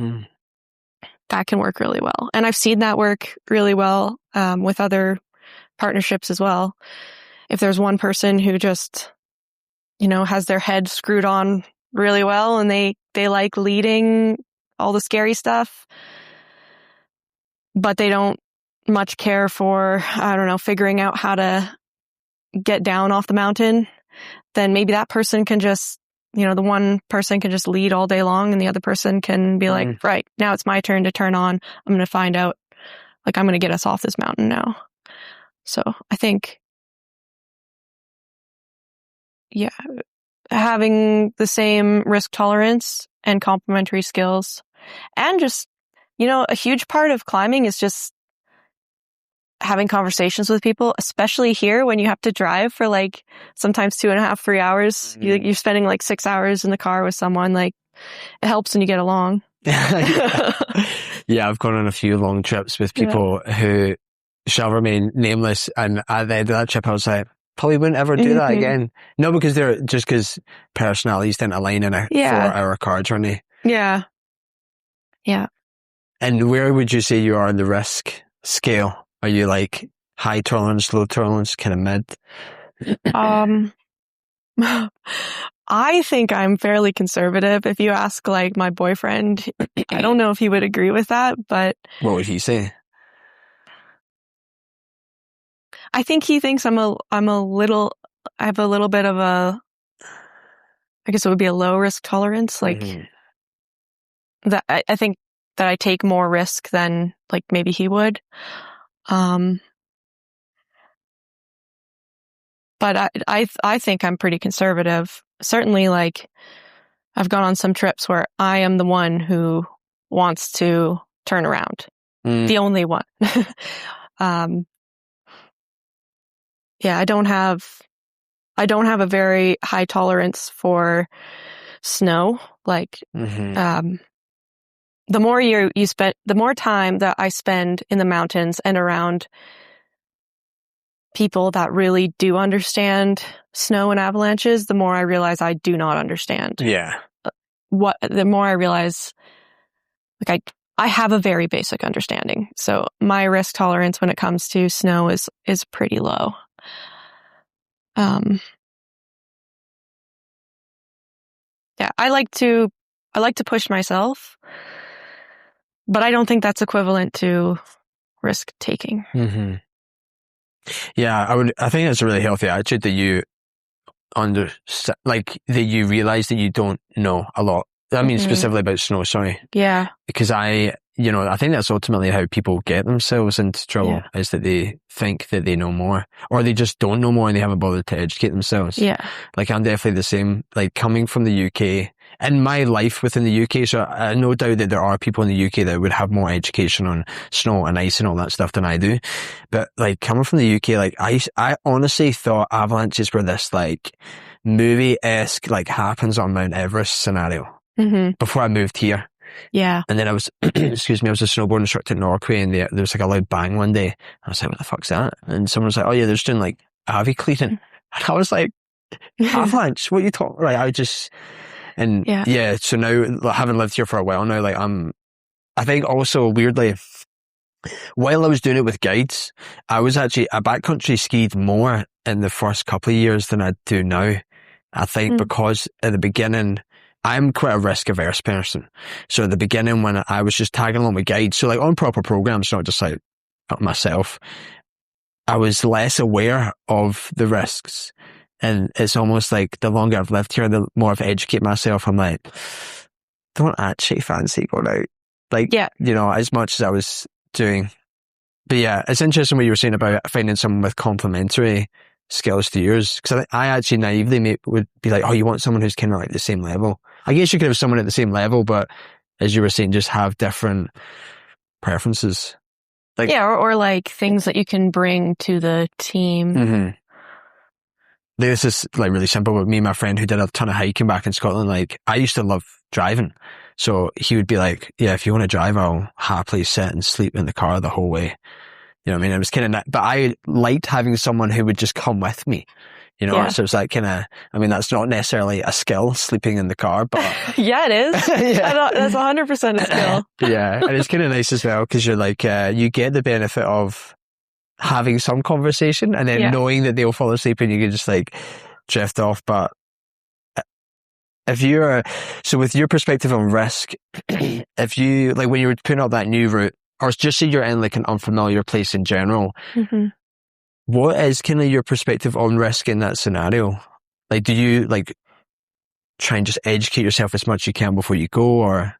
that can work really well. And I've seen that work really well with other partnerships as well. If there's one person who just, has their head screwed on really well and they like leading all the scary stuff, but they don't much care for, I don't know, figuring out how to get down off the mountain, then maybe that person can just, the one person can just lead all day long, and the other person can be like, right, now it's my turn to turn on. I'm going to find out, like, I'm going to get us off this mountain now. So I think, having the same risk tolerance and complementary skills, and just, a huge part of climbing is just having conversations with people, especially here when you have to drive for like sometimes 2.5, 3 hours. You're spending like 6 hours in the car with someone. Like it helps when you get along. Yeah, I've gone on a few long trips with people who shall remain nameless, and at the end of that trip I was like, probably wouldn't ever do that again. No, because because personalities didn't align in a 4-hour car journey. Yeah. And where would you say you are in the risk scale? Are you like high tolerance, low tolerance, kind of mid? I think I'm fairly conservative. If you ask like my boyfriend, I don't know if he would agree with that, but what would he say? I think he thinks I have a little bit of I guess it would be a low risk tolerance. Like that, I think that I take more risk than like maybe he would. But I think I'm pretty conservative. Certainly, like I've gone on some trips where I am the one who wants to turn around. The only one. Yeah, I don't have a very high tolerance for snow. Like, the more the more time that I spend in the mountains and around people that really do understand snow and avalanches, the more I realize I do not understand. Yeah. The more I realize, like, I have a very basic understanding. So my risk tolerance when it comes to snow is pretty low. Yeah, I like to push myself, but I don't think that's equivalent to risk taking. Yeah, I think that's a really healthy attitude that you that you realize that you don't know a lot. I mean, specifically about snow, sorry. Yeah. Because I think that's ultimately how people get themselves into trouble, is that they think that they know more, or they just don't know more and they haven't bothered to educate themselves. Yeah. Like, I'm definitely the same, like, coming from the UK, and my life within the UK, so I no doubt that there are people in the UK that would have more education on snow and ice and all that stuff than I do. But, like, coming from the UK, like, I honestly thought avalanches were this, like, movie-esque, like, happens on Mount Everest scenario. Before I moved here. Yeah. And then I was, I was a snowboard instructor in Norway, and there was like a loud bang one day. I was like, what the fuck's that? And someone was like, oh yeah, they're just doing like avy cleaning. And I was like, avalanche? What are you talking? Like, so now, having lived here for a while now, like I think also weirdly, while I was doing it with guides, I backcountry skied more in the first couple of years than I do now. I think because at the beginning, I'm quite a risk averse person. So at the beginning, when I was just tagging along with guides, so like on proper programs, not just like myself, I was less aware of the risks. And it's almost like the longer I've lived here, the more I've educated myself. I'm like, don't actually fancy going out. Like, as much as I was doing. But yeah, it's interesting what you were saying about finding someone with complementary skills to yours. Because I actually naively would be like, oh, you want someone who's kind of like the same level. I guess you could have someone at the same level, but as you were saying, just have different preferences. Like, or like things that you can bring to the team. This is like really simple with me and my friend who did a ton of hiking back in Scotland. Like, I used to love driving. So he would be like, yeah, if you want to drive, I'll happily sit and sleep in the car the whole way. You know what I mean? It was kind of, but I liked having someone who would just come with me. So it's like that's not necessarily a skill, sleeping in the car, but yeah, it is. That's 100% a skill. Yeah. And it's kind of nice as well, because you're like, you get the benefit of having some conversation and then knowing that they'll fall asleep and you can just like drift off. But with your perspective on risk, if you, like, when you were putting up that new route, or just say you're in like an unfamiliar place in general, what is kind of your perspective on risk in that scenario? Like, do you like try and just educate yourself as much as you can before you go, or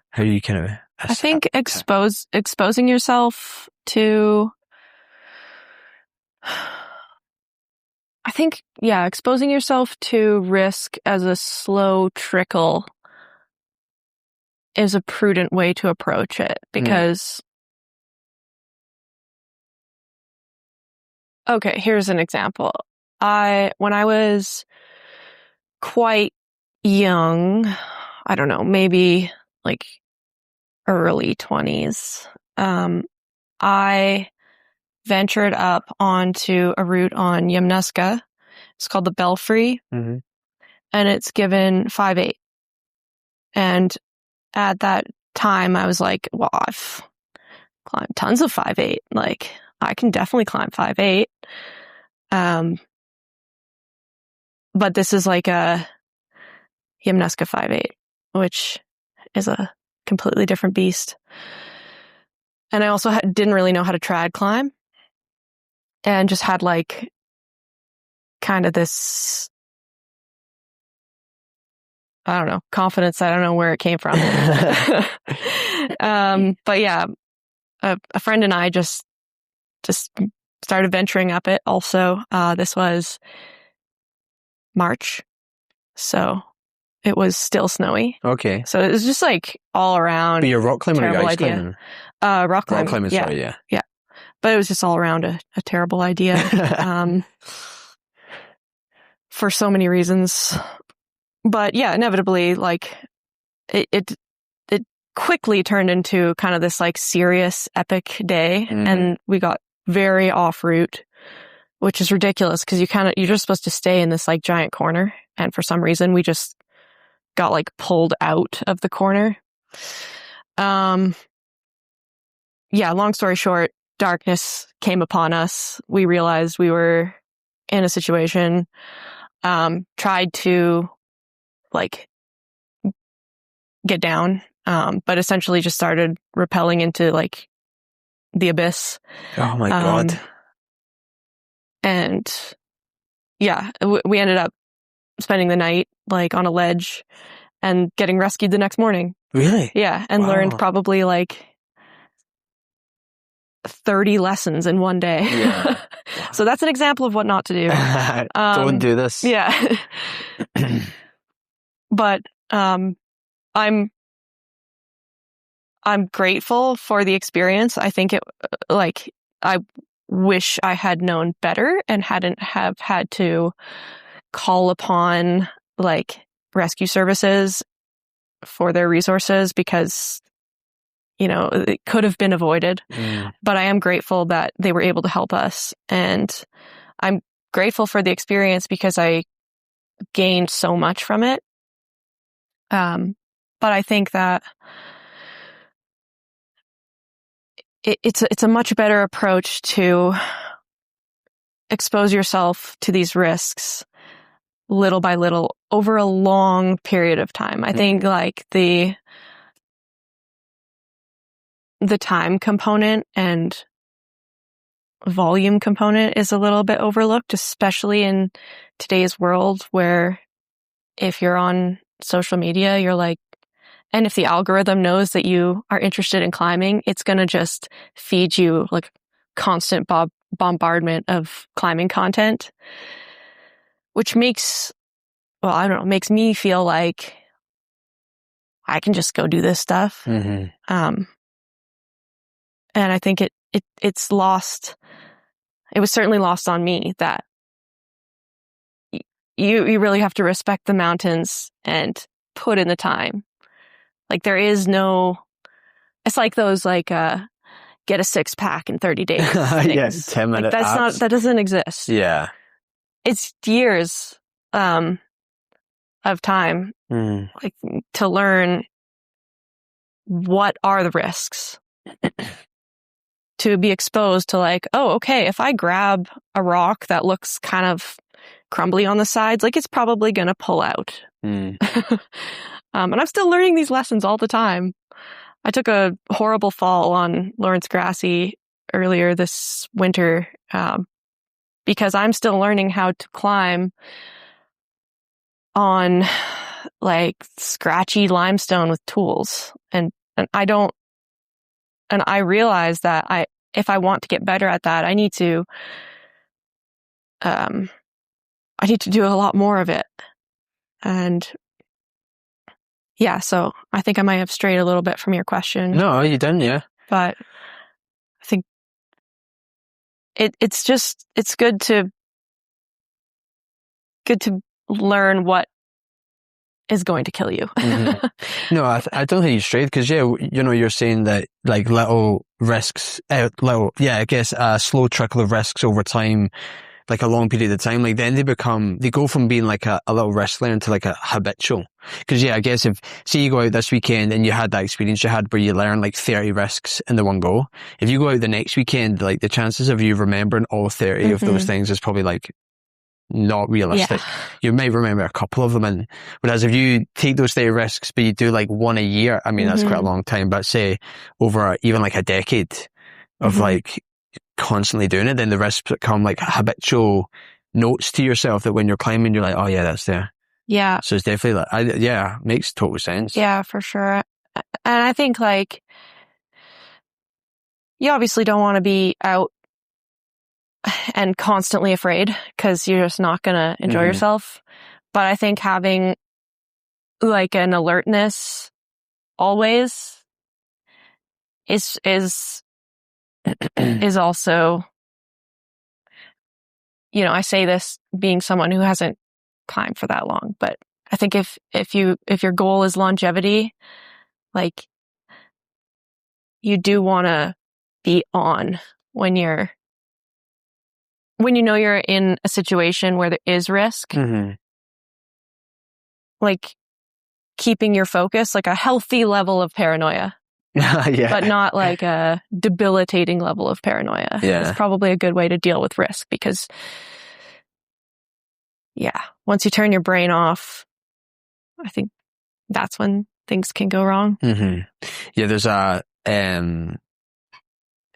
how do you kind of? I think exposing yourself to. I think, exposing yourself to risk as a slow trickle is a prudent way to approach it, because Okay, here's an example. When I was quite young, I don't know, maybe like early 20s, I ventured up onto a route on Yamnuska. It's called the Belfry, and it's given 5/8. And at that time, I was like, well, I've climbed tons of 5/8. Like, I can definitely climb 5/8. But this is like a Yamnuska 5/8, which is a completely different beast. And I also didn't really know how to trad climb, and just had like kind of this, I don't know, confidence. I don't know where it came from. But yeah, a friend and I just started venturing up it. Also, this was March, so it was still snowy. Okay. So it was just like all around. But you're rock climbing or ice idea. climbing? Rock climbing. Rock climbing, yeah. sorry, yeah. Yeah. But it was just all around a terrible idea. For so many reasons. But yeah, inevitably, like, it quickly turned into kind of this like serious epic day, and we got very off route, which is ridiculous because you're just supposed to stay in this like giant corner, and for some reason we just got like pulled out of the corner. Yeah, long story short, darkness came upon us. We realized we were in a situation, tried to like get down, but essentially just started rappelling into like the abyss. Oh my God. And yeah, we ended up spending the night like on a ledge and getting rescued the next morning. Really? Yeah. And learned probably like 30 lessons in one day. Yeah. So that's an example of what not to do. Don't do this. Yeah. But I'm grateful for the experience. I think I wish I had known better and hadn't have had to call upon like rescue services for their resources, because it could have been avoided. But I am grateful that they were able to help us, and I'm grateful for the experience because I gained so much from it. But I think that it's a much better approach to expose yourself to these risks little by little over a long period of time. I think like the time component and volume component is a little bit overlooked, especially in today's world where if you're on social media, you're like, and if the algorithm knows that you are interested in climbing, it's going to just feed you like constant bombardment of climbing content, which makes me feel like I can just go do this stuff. And I think it's lost. It was certainly lost on me that you really have to respect the mountains and put in the time. Like there is no, it's like those like, get a 6-pack in 30 days. Yeah, 10-minute apps. That doesn't exist. Yeah. It's years, of time, like to learn what are the risks, to be exposed to like, oh, okay, if I grab a rock that looks kind of crumbly on the sides, like it's probably going to pull out. And I'm still learning these lessons all the time. I took a horrible fall on Lawrence Grassy earlier this winter, because I'm still learning how to climb on like scratchy limestone with tools. And I realize that if I want to get better at that, I need to do a lot more of it. And yeah, so I think I might have strayed a little bit from your question. No, you didn't, yeah. But I think it's good to learn what is going to kill you. No, I don't think you're straight, because you're saying that like little risks, I guess a slow trickle of risks over time, like a long period of time, like then they go from being like a little risk learner to like a habitual. Because I guess if, say you go out this weekend and you had that experience you had where you learn like 30 risks in the one go, if you go out the next weekend, like the chances of you remembering all 30 of those things is probably like not realistic. Yeah. You might remember a couple of them, and whereas if you take those 30 risks but you do like one a year, I mean that's quite a long time, but say over even like a decade of like constantly doing it, then the risks become like habitual notes to yourself that when you're climbing, you're like, oh yeah, that's there. Yeah. So it's definitely like, makes total sense. Yeah, for sure. And I think like, you obviously don't want to be out and constantly afraid, because you're just not going to enjoy yourself. But I think having like an alertness always is also, I say this being someone who hasn't climbed for that long, but I think if your goal is longevity, like you do want to be on when you know you're in a situation where there is risk, like keeping your focus, like a healthy level of paranoia. But not like a debilitating level of paranoia. It's probably a good way to deal with risk, because once you turn your brain off, I think that's when things can go wrong. There's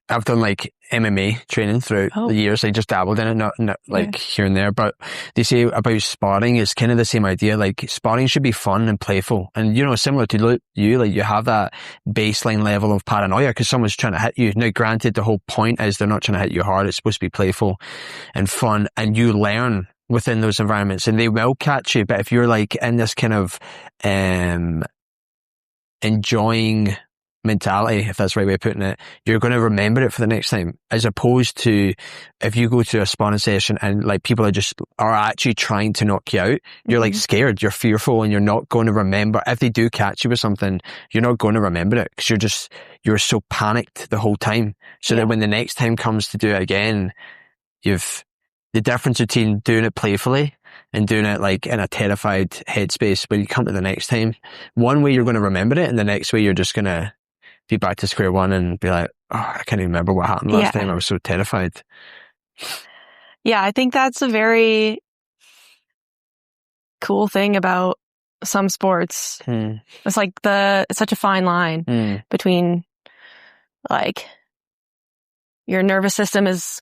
I've done like MMA training throughout the years. I just dabbled in it, not like here and there. But they say about sparring is kind of the same idea. Like sparring should be fun and playful. And, similar to you, like you have that baseline level of paranoia because someone's trying to hit you. Now, granted, the whole point is they're not trying to hit you hard. It's supposed to be playful and fun. And you learn within those environments and they will catch you. But if you're like in this kind of enjoying mentality, if that's the right way of putting it, you're going to remember it for the next time, as opposed to if you go to a sparring session and like people are actually trying to knock you out, you're like scared, you're fearful, and you're not going to remember. If they do catch you with something, you're not going to remember it because you're so panicked the whole time, so that when the next time comes to do it again, the difference between doing it playfully and doing it like in a terrified headspace, when you come to the next time, one way you're going to remember it and the next way you're just going to be back to square one and be like, oh, I can't even remember what happened last time. I was so terrified. Yeah, I think that's a very cool thing about some sports. It's like it's such a fine line between like your nervous system is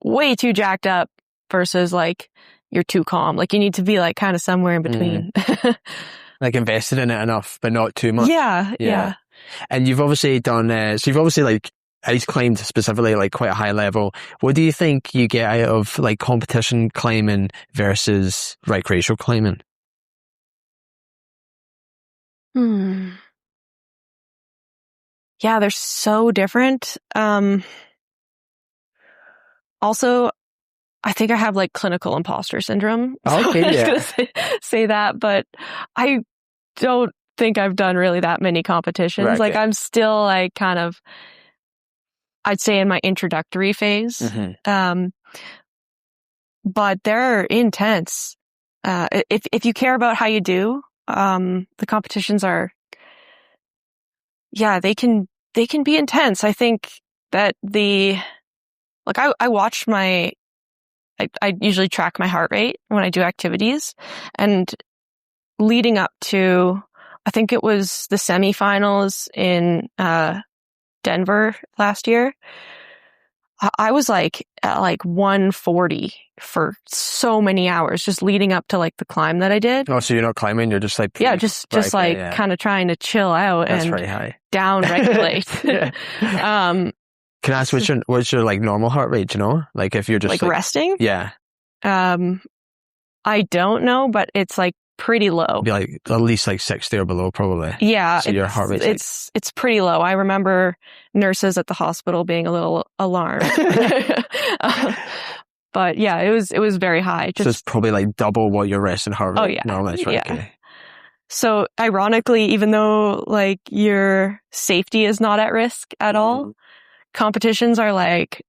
way too jacked up versus like you're too calm. Like you need to be like kind of somewhere in between. Like invested in it enough, but not too much. Yeah. And you've obviously done, so you've obviously like ice climbed specifically like quite a high level. What do you think you get out of like competition climbing versus recreational climbing? Yeah, they're so different. Also, I think I have like clinical imposter syndrome. So okay, I'm just gonna say that, but I don't think I've done really that many competitions. Right, like I'm still like kind of, I'd say in my introductory phase. But they're intense. If you care about how you do, the competitions are, they can be intense. I think that I watch I usually track my heart rate when I do activities, and leading up to, I think it was the semifinals in Denver last year, I was like at like 140 for so many hours just leading up to like the climb that I did. Oh, so you're not climbing, you're just like just kind of trying to chill out. That's and high. Down regulate. Can I ask what's your like normal heart rate, like if you're just like resting? Yeah. I don't know, but it's like pretty low. Be like at least like 60 or below, probably. Yeah. So your heart rate. It's pretty low. I remember nurses at the hospital being a little alarmed. But yeah, it was very high. So it's probably like double what your resting heart rate. Oh yeah. No, that's right. Yeah. Okay. So ironically, even though like your safety is not at risk at all, competitions are like,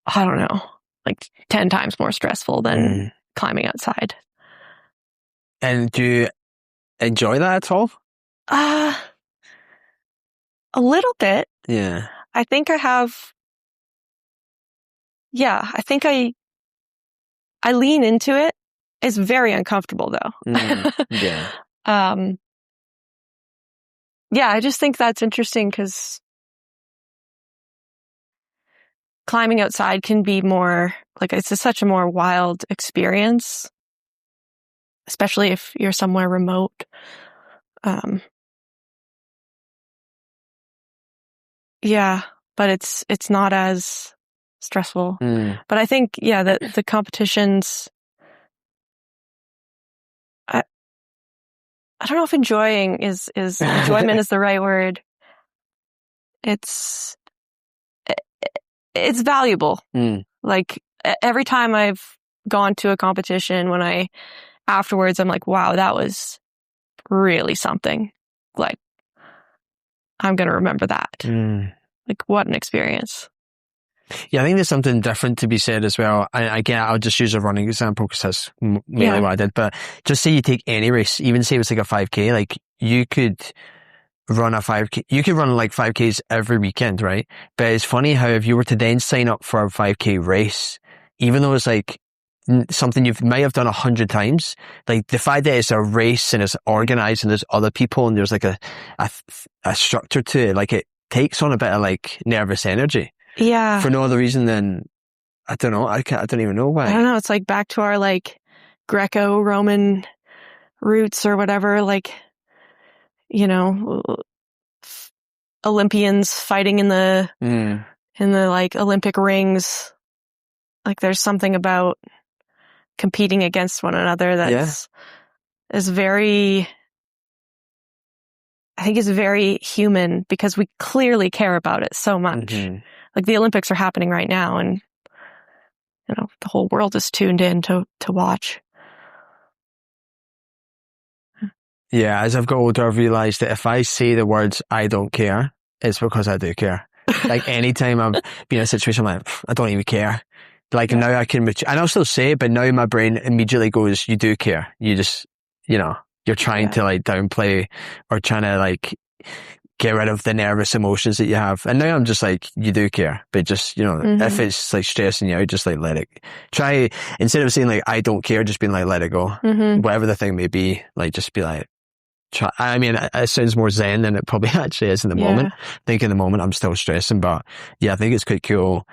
I don't know, like 10 times more stressful than climbing outside. And do you enjoy that at all? A little bit. Yeah. I think I have. Yeah, I think I lean into it. It's very uncomfortable though. Yeah. Yeah, I just think that's interesting because climbing outside can be more like it's such a more wild experience, especially if you're somewhere remote. Yeah, but it's not as stressful. But I think that the competitions, I don't know if enjoying is enjoyment is the right word. It's valuable. Like every time I've gone to a competition, afterwards I'm like, wow, that was really something. Like I'm going to remember that. Like what an experience. Yeah, I think there's something different to be said as well. And again, I'll just use a running example because that's mainly what I did. But just say you take any race, even say it was like a 5K, like you could run a 5K. You could run like 5Ks every weekend, right? But it's funny how if you were to then sign up for a 5K race, even though it's like something you might have done 100 times, like the fact that it's a race and it's organized and there's other people and there's like a structure to it, like it takes on a bit of like nervous energy. Yeah. For no other reason than, I don't know, I don't even know why. I don't know. It's like back to our like Greco-Roman roots or whatever, like, you know, Olympians fighting in the like Olympic rings. Like there's something about competing against one another is very, I think is very human because we clearly care about it so much. Like the Olympics are happening right now and, you know, the whole world is tuned in to watch. Yeah, as I've got older, I've realised that if I say the words, I don't care, it's because I do care. Like anytime I've been in a situation, I'm like, I don't even care. Like now I can, and I'll still say it, but now my brain immediately goes, you do care. You just, you know, you're trying to like downplay or trying to like get rid of the nervous emotions that you have. And now I'm just like, you do care, but just, you know, if it's like stressing you out, just like let it try, instead of saying like, I don't care, just being like, let it go. Whatever the thing may be, like, just be like, try. I mean, it sounds more zen than it probably actually is in the moment. I think in the moment I'm still stressing, but yeah, I think it's quite cool.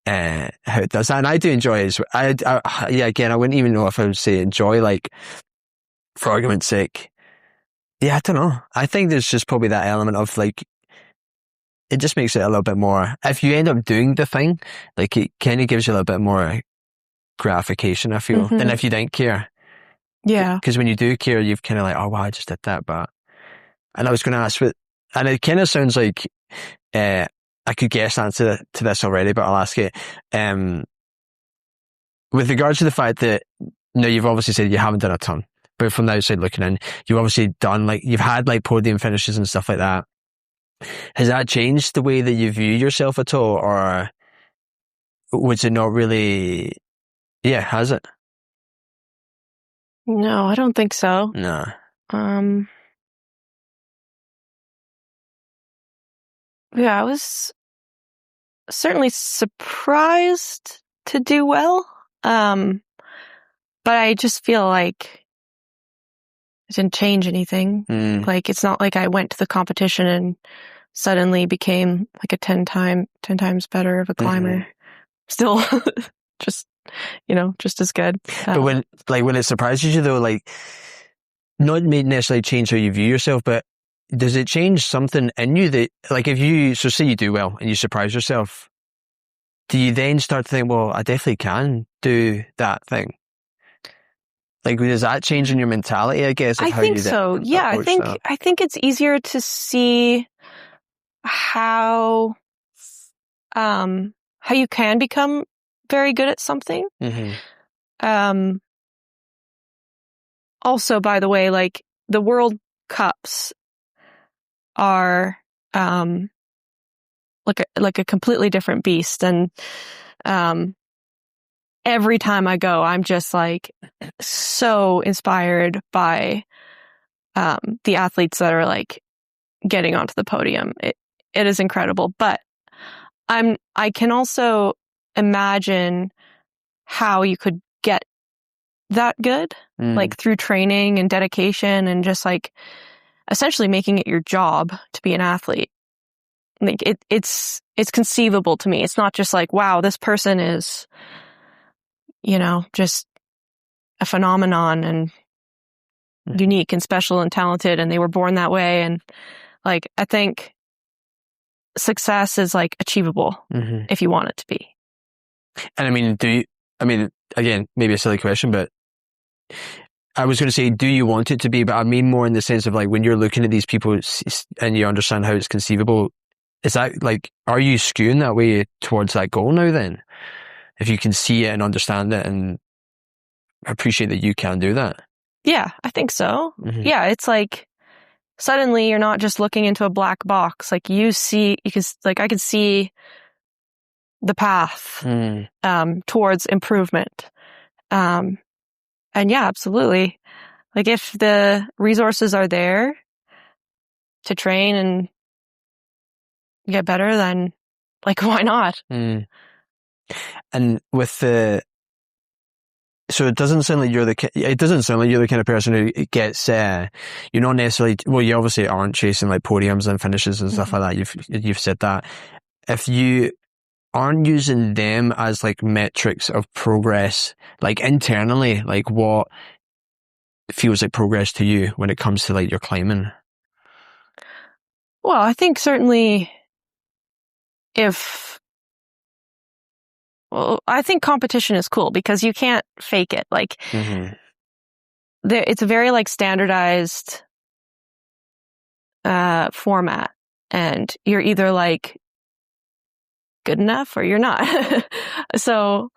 How it does that. And I do enjoy it. Again, I wouldn't even know if I would say enjoy, like, for argument's sake. Yeah, I don't know. I think there's just probably that element of like, it just makes it a little bit more, if you end up doing the thing, like it kind of gives you a little bit more gratification, I feel, than if you didn't care. Yeah. Because when you do care, you've kind of like, oh wow, I just did that. And I was going to ask, and it kind of sounds like, I could guess the answer to this already, but I'll ask it. With regards to the fact that, now you've obviously said you haven't done a ton, but from the outside looking in, you've obviously done like, you've had like podium finishes and stuff like that. Has that changed the way that you view yourself at all? Or was it not really, has it? No, I don't think so. No. Yeah, I was certainly surprised to do well. But I just feel like it didn't change anything. Like, it's not like I went to the competition and suddenly became like a 10 times better of a climber. Still just, you know, just as good. But when it surprises you though, like, not necessarily change how you view yourself, but does it change something in you that, like, so say you do well and you surprise yourself, do you then start to think, well, I definitely can do that thing? Like, does that change in your mentality, I guess? I think so. Yeah, I think it's easier to see how you can become very good at something. Also, by the way, like the World Cups are like a completely different beast, and every time I go, I'm just like so inspired by the athletes that are like getting onto the podium. It is incredible, but I can also imagine how you could get that good, like through training and dedication and just like essentially making it your job to be an athlete. Like it's conceivable to me. It's not just like, wow, this person is, just a phenomenon and unique and special and talented, and they were born that way. And like, I think success is like achievable if you want it to be. And I mean, again, maybe a silly question, but I was going to say, do you want it to be? But I mean more in the sense of like, when you're looking at these people and you understand how it's conceivable, is that like, are you skewing that way towards that goal now then? If you can see it and understand it and appreciate that you can do that. Yeah, I think so. Yeah, it's like suddenly you're not just looking into a black box. Like I could see the path towards improvement. And yeah, absolutely. Like if the resources are there to train and get better, then like why not? And with so it doesn't sound like you're the kind of person who gets, you're not necessarily, well, you obviously aren't chasing like podiums and finishes and stuff like that. You've said that. If you aren't using them as like metrics of progress, like internally, like what feels like progress to you when it comes to like your climbing? Well, I think certainly I think competition is cool because you can't fake it. Like it's a very like standardized format, and you're either like good enough or you're not. So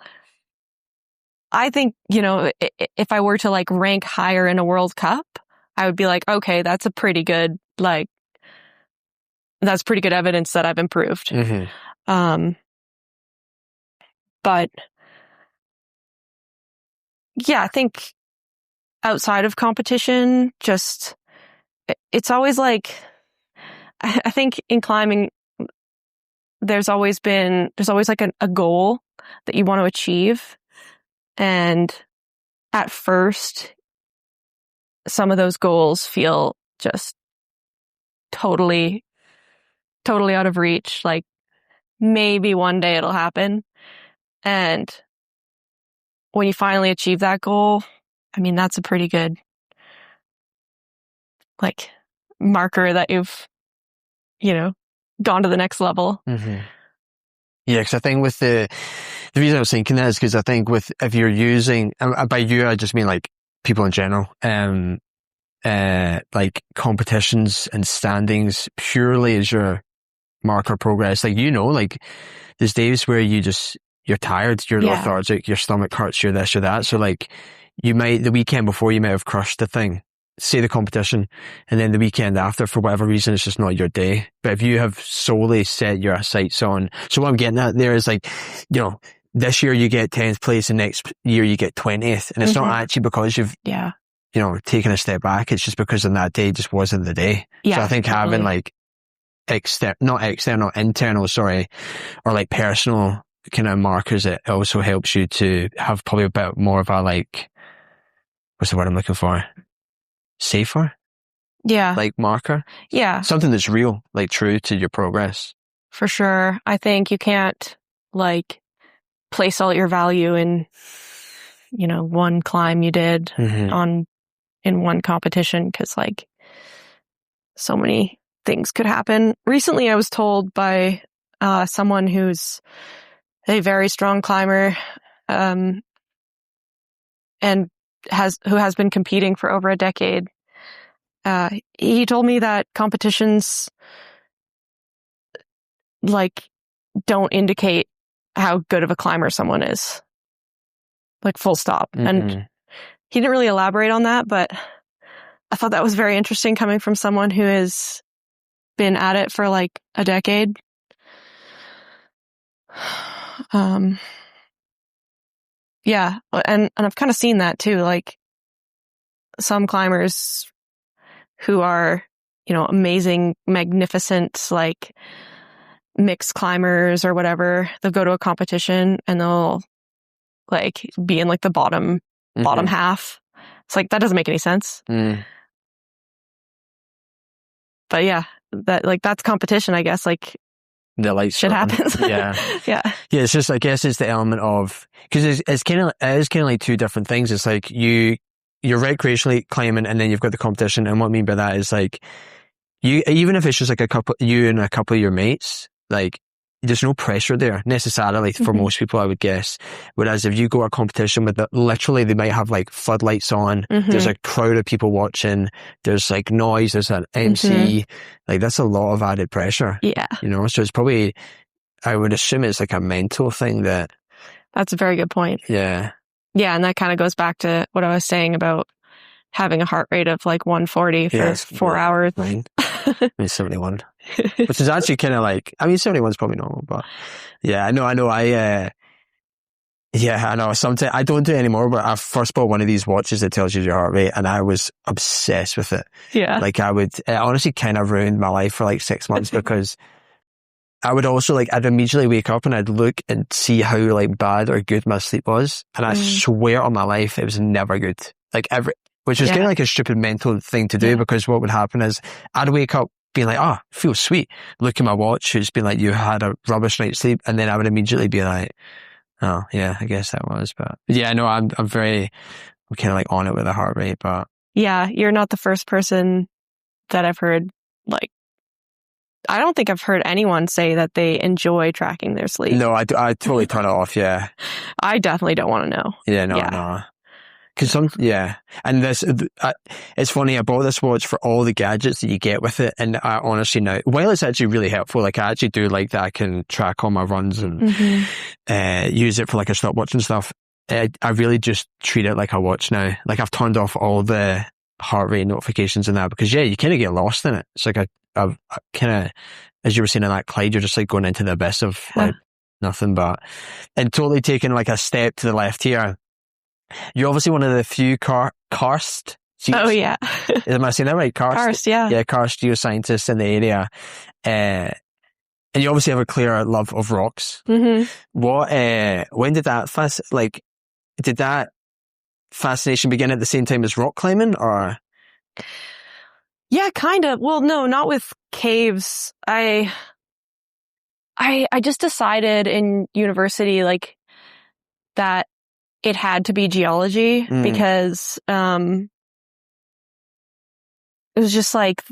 I think, if I were to like rank higher in a World Cup, I would be like, okay, that's pretty good evidence that I've improved. But yeah, I think outside of competition, just, it's always like, I think in climbing, there's always like a goal that you want to achieve. And at first, some of those goals feel just totally out of reach. Like maybe one day it'll happen. And when you finally achieve that goal, I mean, that's a pretty good like marker that you've, gone to the next level. Yeah, because I think with the reason I was thinking that is because I think if you're using, by you, I just mean like people in general, like competitions and standings purely as your marker progress. Like, like there's days where you're tired, you're lethargic, your stomach hurts, you're this, you're that. So like the weekend before you might have crushed the thing, say the competition, and then the weekend after, for whatever reason, it's just not your day. But if you have solely set your sights on, so what I'm getting at there is like, this year you get 10th place and next year you get 20th. And it's not actually because you've, taken a step back. It's just because on that day just wasn't the day. Yeah, so I think having like internal, or like personal kind of markers, it also helps you to have probably a bit more of a like, what's the word I'm looking for? Safer? Yeah. Like marker? Yeah. Something that's real, like true to your progress. For sure. I think you can't like place all your value in, one climb you did in one competition, because like so many things could happen. Recently I was told by someone who's a very strong climber, and who has been competing for over a decade. He told me that competitions like don't indicate how good of a climber someone is. Like full stop. Mm-hmm. And he didn't really elaborate on that, but I thought that was very interesting coming from someone who has been at it for like a decade. Yeah, and I've kind of seen that too, like some climbers who are, you know, amazing, magnificent, like mixed climbers or whatever, they'll go to a competition and they'll like be in like the bottom half. It's like, that doesn't make any sense. But yeah, that's competition, I guess. Like, the light shit happens. Yeah. Yeah. Yeah. It's just, I guess it's the element of, cause it is kind of like two different things. It's like you're recreationally climbing and then you've got the competition. And what I mean by that is like, even if it's just like you and a couple of your mates, like there's no pressure there necessarily for most people, I would guess. Whereas if you go to a competition with literally they might have like floodlights on, there's a crowd of people watching, there's like noise, there's an MC, like that's a lot of added pressure. Yeah. You know, so it's probably, I would assume it's like a mental thing that's a very good point. Yeah. Yeah. And that kind of goes back to what I was saying about having a heart rate of like 140 for 4 hours. Mine. I mean, 71. Which is actually kind of like, I mean, 71 is probably normal, but yeah, I know. I know. Sometimes I don't do it anymore, but I first bought one of these watches that tells you your heart rate and I was obsessed with it. Yeah. Like it honestly kind of ruined my life for like 6 months because I would also like, I'd immediately wake up and I'd look and see how like bad or good my sleep was. And I swear on my life, it was never good. Like which was kind of like a stupid mental thing to do because what would happen is I'd wake up being like, oh, feels sweet. Look at my watch. It's been like, you had a rubbish night's sleep. And then I would immediately be like, oh yeah, I guess that was, but yeah, no, I'm kind of like on it with the heart rate, but yeah, you're not the first person that I've heard, like, I don't think I've heard anyone say that they enjoy tracking their sleep. No, I totally turn it off. Yeah. I definitely don't want to know. Yeah, no. Cause and it's funny, I bought this watch for all the gadgets that you get with it. And I honestly now, while it's actually really helpful, like I actually do like that I can track all my runs and, use it for like a stopwatch and stuff. I really just treat it like a watch now. Like I've turned off all the heart rate notifications and that because you kind of get lost in it. It's like a kind of, as you were saying in that Clyde, you're just like going into the abyss of like nothing but, and totally taking like a step to the left here. You're obviously one of the few karst. Oh yeah. Am I saying that right? Karst, yeah. Yeah, karst geoscientists in the area. And you obviously have a clear love of rocks. When did that did that fascination begin at the same time as rock climbing or? Yeah, kind of. Well, no, not with caves. I just decided in university, like, that it had to be geology because, it was just like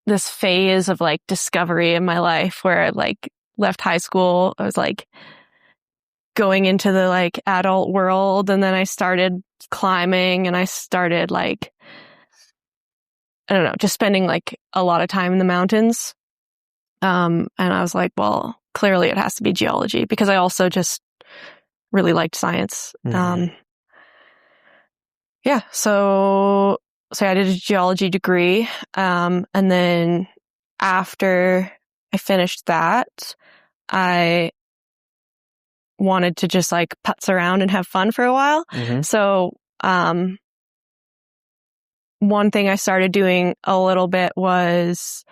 this phase of like discovery in my life where I like left high school. I was like going into the like adult world and then I started climbing and I started like, I don't know, just spending like a lot of time in the mountains. And I was like, well, clearly it has to be geology because I also just really liked science. So I did a geology degree. And then after I finished that, I wanted to just like putz around and have fun for a while. So, one thing I started doing a little bit was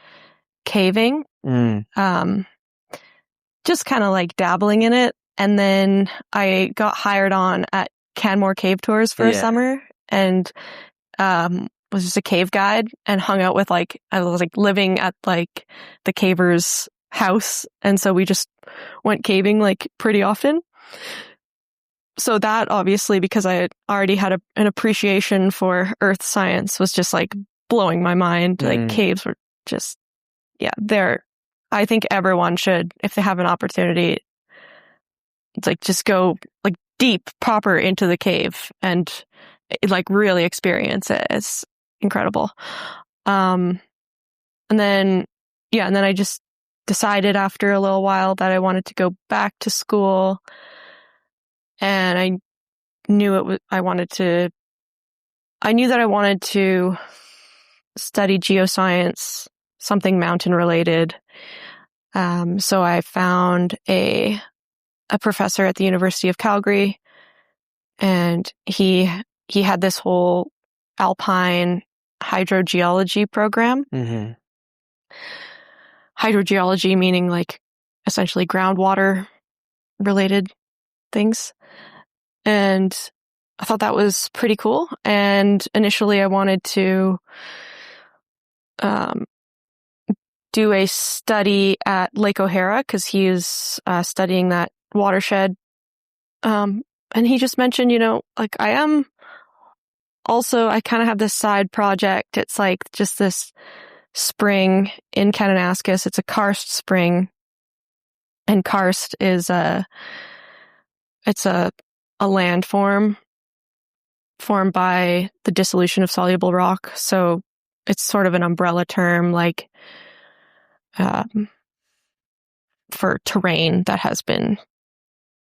caving. Just kind of like dabbling in it. And then I got hired on at Canmore Cave Tours for a summer and was just a cave guide and hung out with I was like living at like the caver's house. And so we just went caving like pretty often. So that obviously, because I already had an appreciation for earth science, was just like blowing my mind. Like caves were just, I think everyone should, if they have an opportunity, it's like just go like deep, proper into the cave. And like really experience it. It's incredible. And then I just decided after a little while that I wanted to go back to school, and I knew I knew that I wanted to study geoscience, something mountain related. So I found a professor at the University of Calgary, and he had this whole alpine hydrogeology program. Mm-hmm. Hydrogeology meaning like essentially groundwater related things. And I thought that was pretty cool. And initially I wanted to do a study at Lake O'Hara because he is studying that watershed. And he just mentioned, like I kind of have this side project. It's like just this spring in Kananaskis. It's a karst spring. And karst is it's a landform formed by the dissolution of soluble rock. So it's sort of an umbrella term, like for terrain that has been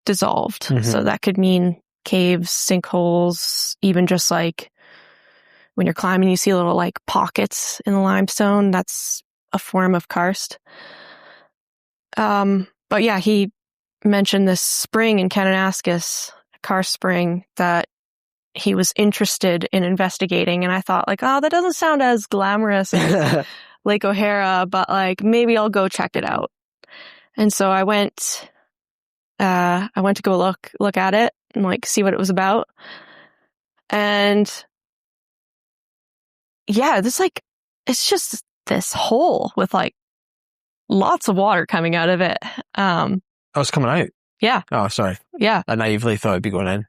dissolved. Mm-hmm. So that could mean caves, sinkholes, even just like when you're climbing, you see little like pockets in the limestone. That's a form of karst. But yeah, he mentioned this spring in Kananaskis, a karst spring that he was interested in investigating. And I thought like, oh, that doesn't sound as glamorous as Lake O'Hara, but like maybe I'll go check it out. And so I went to go look at it and like see what it was about. And yeah, it's just this hole with like lots of water coming out of it. Oh, it's coming out? Yeah. Oh, sorry. Yeah. I naively thought it'd be going in.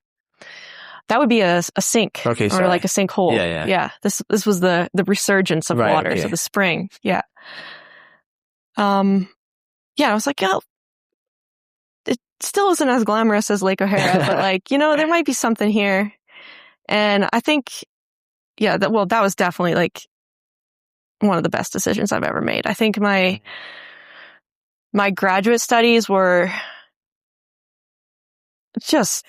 That would be a sink. Okay, or like a sinkhole. Yeah. This was the resurgence of water. Okay. So the spring. Yeah. Yeah, I was like, it still isn't as glamorous as Lake O'Hara, but like, there might be something here. And I think, that was definitely like one of the best decisions I've ever made. I think my graduate studies were just,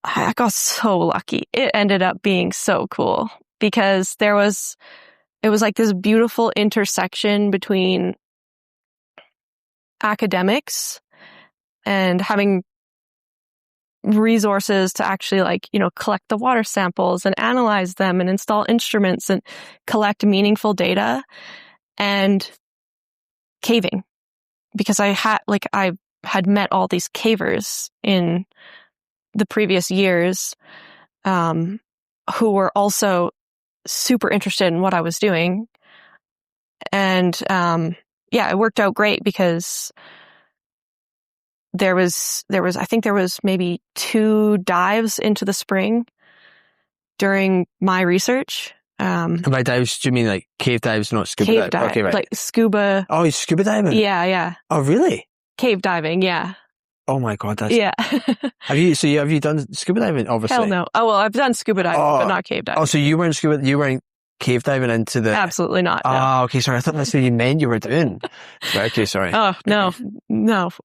I got so lucky. It ended up being so cool because it was like this beautiful intersection between academics and having resources to actually like, collect the water samples and analyze them and install instruments and collect meaningful data, and caving, because I had met all these cavers in the previous years, who were also super interested in what I was doing. And, it worked out great because there was maybe 2 dives into the spring during my research. And by dives, do you mean like cave dives, not scuba dive? Okay, right. Like scuba. Oh, he's scuba diving? Yeah. Oh, really? Cave diving, yeah. Oh my God, that's... Yeah. Have you done scuba diving, obviously? Hell no. Oh, well, I've done scuba diving, but not cave diving. Oh, so you weren't cave diving into the... Absolutely not. No. Oh, okay, sorry. I thought that's what you meant you were doing. Right, okay, sorry. Oh, no.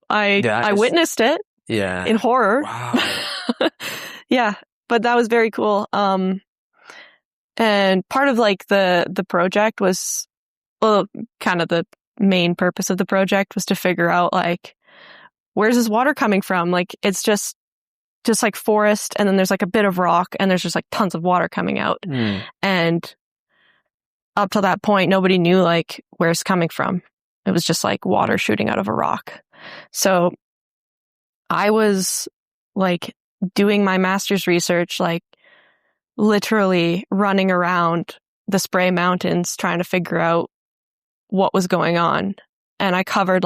I witnessed it. Yeah. In horror. Wow. Yeah, but that was very cool. And part of like the project was, well, kind of the main purpose of the project was to figure out like, where's this water coming from? Like, it's just like forest, and then there's like a bit of rock, and there's just like tons of water coming out. And up till that point, nobody knew like where it's coming from. It was just like water shooting out of a rock. So I was like doing my master's research, like literally running around the Spray Mountains trying to figure out what was going on. And I covered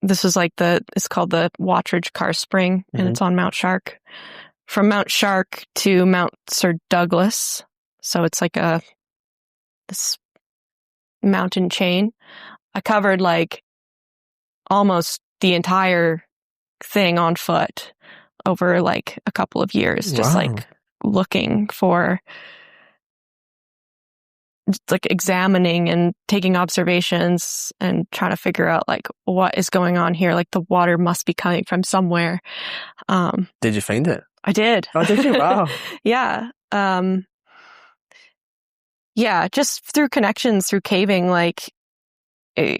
this was like it's called the Wattridge Karst Spring, and it's on Mount Shark. From Mount Shark to Mount Sir Douglas. So it's like this mountain chain. I covered like almost the entire thing on foot, over like a couple of years, just like looking for, like examining and taking observations and trying to figure out like what is going on here. Like the water must be coming from somewhere. Did you find it? I did. Oh, did you? Wow. Yeah. Yeah, just through connections, through caving, like I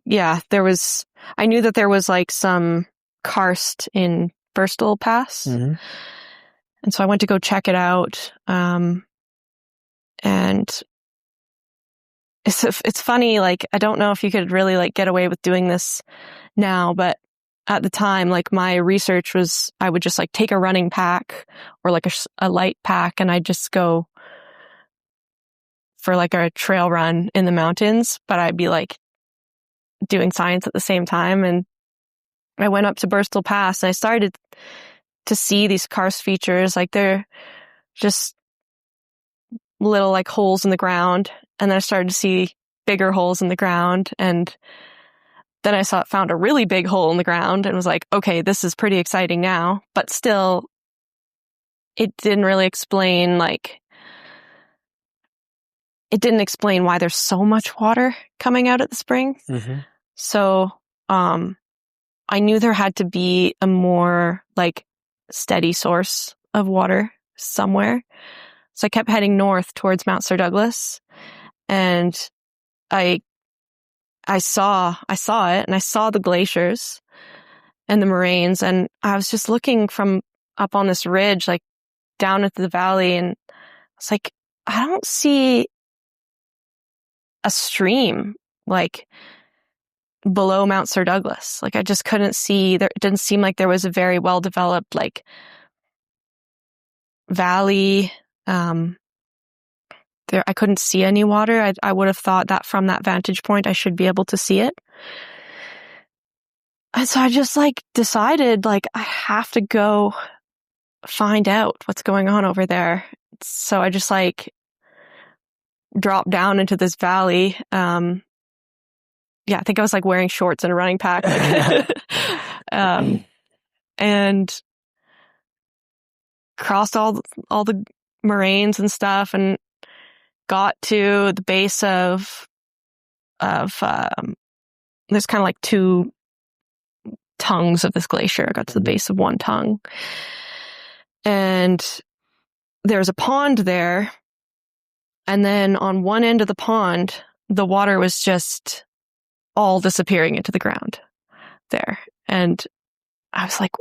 knew that there was like some karst in Bristol Pass. Mm-hmm. And so I went to go check it out. And it's funny, like, I don't know if you could really like get away with doing this now, but at the time, like my research was, I would just like take a running pack or like a light pack, and I'd just go for like a trail run in the mountains, but I'd be like doing science at the same time. And I went up to Bristol Pass and I started to see these karst features, like they're just little like holes in the ground. And then I started to see bigger holes in the ground. And then I found a really big hole in the ground and was like, okay, this is pretty exciting now. But still, it didn't really explain it didn't explain why there's so much water coming out at the spring. Mm-hmm. So, I knew there had to be a more like steady source of water somewhere. So I kept heading north towards Mount Sir Douglas, and I saw it, and I saw the glaciers and the moraines, and I was just looking from up on this ridge, like down into the valley, and it's like, I don't see a stream like below Mount Sir Douglas. Like I just couldn't see there. It didn't seem like there was a very well developed like valley. There, I couldn't see any water. I would have thought that from that vantage point, I should be able to see it. And so I just like decided like I have to go find out what's going on over there. So I just like dropped down into this valley. Yeah, I think I was like wearing shorts and a running pack. And crossed all the moraines and stuff, and got to the base of there's kind of like two tongues of this glacier. I got to the base of one tongue, and there's a pond there. And then on one end of the pond, the water was just all disappearing into the ground there. And I was like,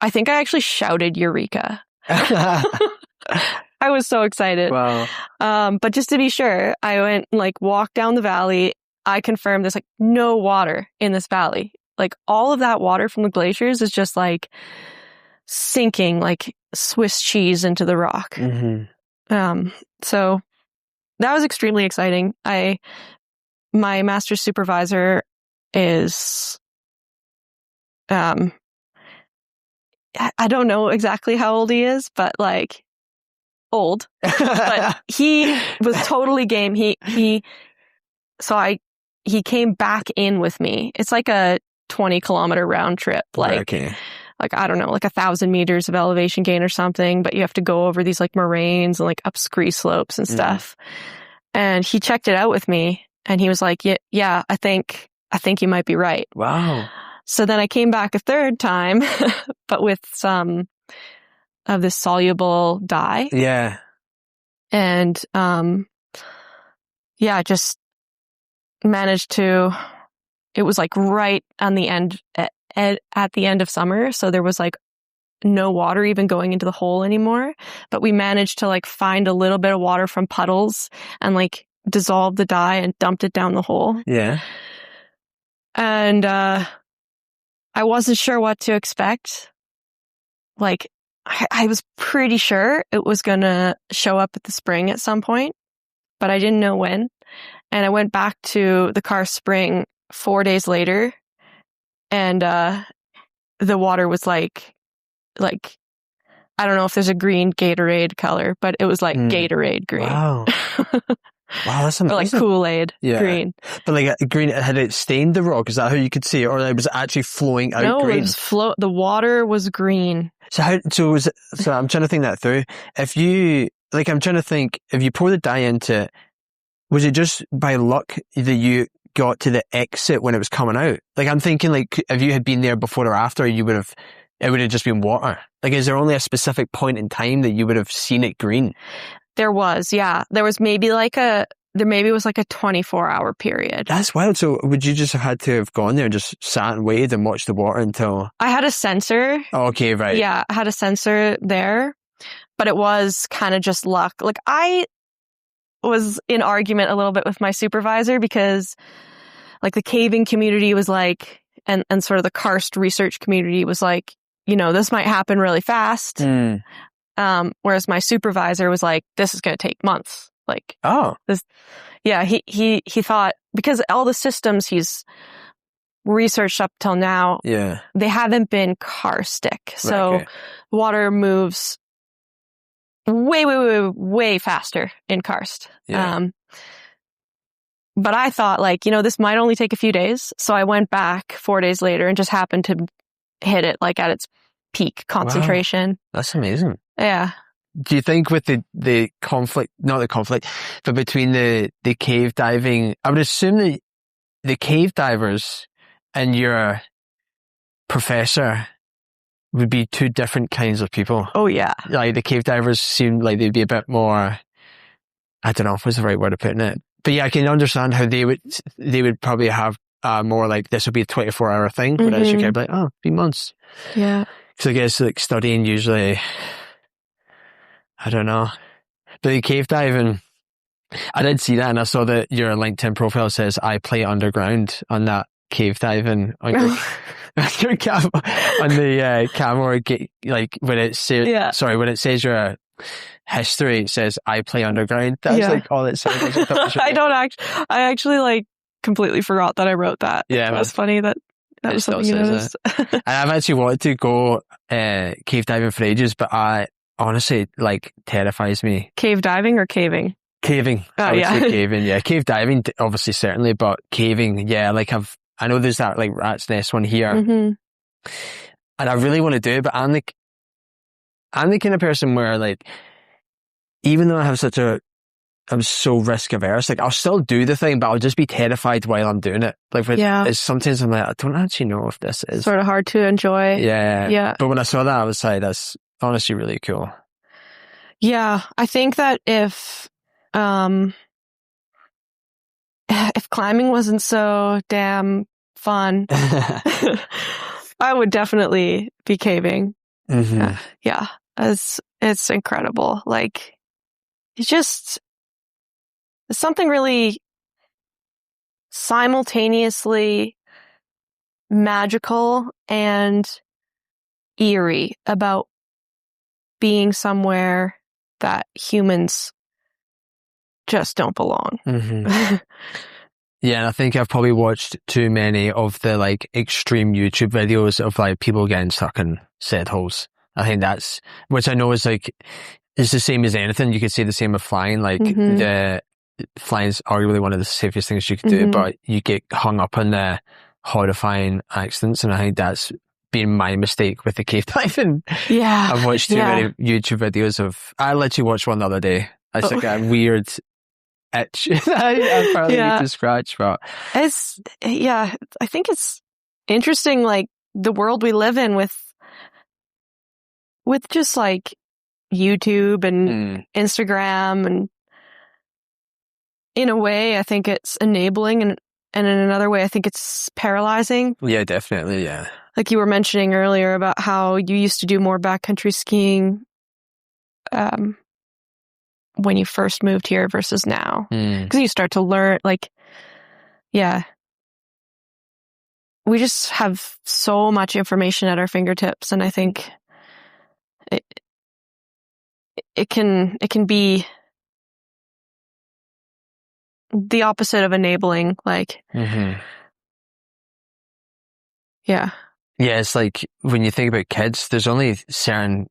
I think I actually shouted Eureka. I was so excited. Wow. But just to be sure, I went and like walked down the valley. I confirmed there's like no water in this valley. Like all of that water from the glaciers is just like sinking like Swiss cheese into the rock. Mm-hmm. So that was extremely exciting. My master's supervisor is, I don't know exactly how old he is, but like old, but he was totally game. He came back in with me. It's like a 20-kilometer round trip. Like I don't know, like 1,000 meters of elevation gain or something, but you have to go over these like moraines and like up scree slopes and stuff. And he checked it out with me and he was like, yeah, I think you might be right. Wow. So then I came back a third time, but with some of this soluble dye. Yeah. And, yeah, just managed to, it was like right on the end, at the end of summer. So there was like no water even going into the hole anymore, but we managed to like find a little bit of water from puddles and like dissolve the dye and dumped it down the hole. Yeah. And, I wasn't sure what to expect. Like, I was pretty sure it was gonna show up at the spring at some point, but I didn't know when. And I went back to the karst spring 4 days later, and the water was like I don't know if there's a green Gatorade color, but it was like Gatorade green. Wow. Wow, that's amazing. Or like Kool-Aid green. But like green, had it stained the rock? Is that how you could see it? Or it was actually flowing out green? No, it was the water was green. So I'm trying to think that through. If you, like, I'm trying to think, if you pour the dye into it, was it just by luck that you got to the exit when it was coming out? Like, I'm thinking, like, if you had been there before or after, it would have just been water. Like, is there only a specific point in time that you would have seen it green? There was, yeah. There was maybe was like a 24-hour period. That's wild. So would you just have had to have gone there and just sat and waited and watched the water until... I had a sensor. Oh, okay, right. Yeah, I had a sensor there, but it was kind of just luck. Like, I was in argument a little bit with my supervisor because like the caving community was like, and sort of the karst research community was like, this might happen really fast. Whereas my supervisor was like, this is going to take months. Like, he thought, because all the systems he's researched up till now, they haven't been karstic. So water moves way faster in karst. But I thought, like, this might only take a few days. So I went back 4 days later and just happened to hit it like at its peak concentration. Wow, that's amazing. Yeah. Do you think with the conflict, not the conflict, but between the cave diving, I would assume that the cave divers and your professor would be two different kinds of people. Oh, yeah. Like, the cave divers seem like they'd be a bit more, I don't know what's the right word of putting it. But yeah, I can understand how they would probably have more like, this would be a 24-hour thing, but as you can be like, oh, 3 months. Yeah. So I guess like studying usually, I don't know. But the cave diving, I did see that, and I saw that your LinkedIn profile says, I play underground on that cave diving on your, on the camera, like when it says, when it says your history, it says, I play underground. That's like all it says. I actually like completely forgot that I wrote that. Yeah. It was funny that was something you noticed. And I've actually wanted to go cave diving for ages, but I honestly, like, terrifies me. Cave diving or caving? Caving. I would say caving, yeah. Cave diving, obviously, certainly, but caving, yeah. Like, I know there's that, like, rat's nest one here. And I really want to do it, but I'm the kind of person where, like, even though I'm so risk averse, like, I'll still do the thing, but I'll just be terrified while I'm doing it. Like, sometimes I'm like, I don't actually know if this is sort of hard to enjoy. Yeah. But when I saw that, I was like, that's honestly really cool. Yeah. I think that if climbing wasn't so damn fun, I would definitely be caving. Yeah. It's incredible. Like, it's something really simultaneously magical and eerie about being somewhere that humans just don't belong. Yeah, and I think I've probably watched too many of the, like, extreme YouTube videos of, like, people getting stuck in said holes. I think which I know is, like, it's the same as anything. You could say the same with flying. Like, the flying's arguably one of the safest things you could do, but you get hung up in the horrifying accidents, and I think that's been my mistake with the cave diving. Yeah. I've watched too many YouTube videos I literally watched one the other day. It's like a weird itch I probably need to scratch, but I think it's interesting, like, the world we live in with just like YouTube and Instagram, and in a way I think it's enabling, and in another way I think it's paralyzing. Yeah, definitely. Yeah. Like you were mentioning earlier about how you used to do more backcountry skiing when you first moved here versus now. Because you start to learn, like, we just have so much information at our fingertips, and I think it can be the opposite of enabling, like, yeah, it's like when you think about kids, there's only certain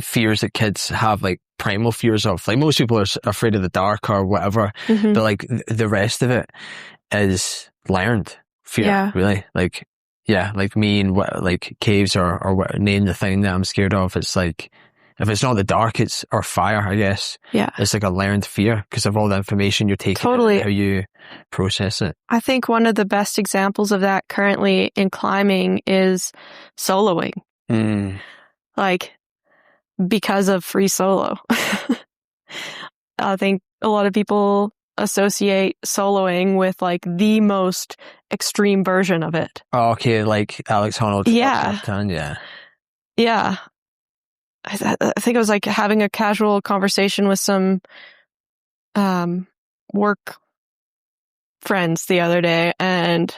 fears that kids have, like primal fears of. Like most people are afraid of the dark or whatever, but like the rest of it is learned fear, really. Like, yeah, like me and what, like caves or what, name the thing that I'm scared of. It's like, if it's not the dark, it's, or fire, I guess. Yeah. It's like a learned fear because of all the information you're taking. Totally. How you process it. I think one of the best examples of that currently in climbing is soloing. Like, because of free solo. I think a lot of people associate soloing with like the most extreme version of it. Oh, okay, like Alex Honnold. Yeah. Yeah. I think it was like having a casual conversation with some work friends the other day, and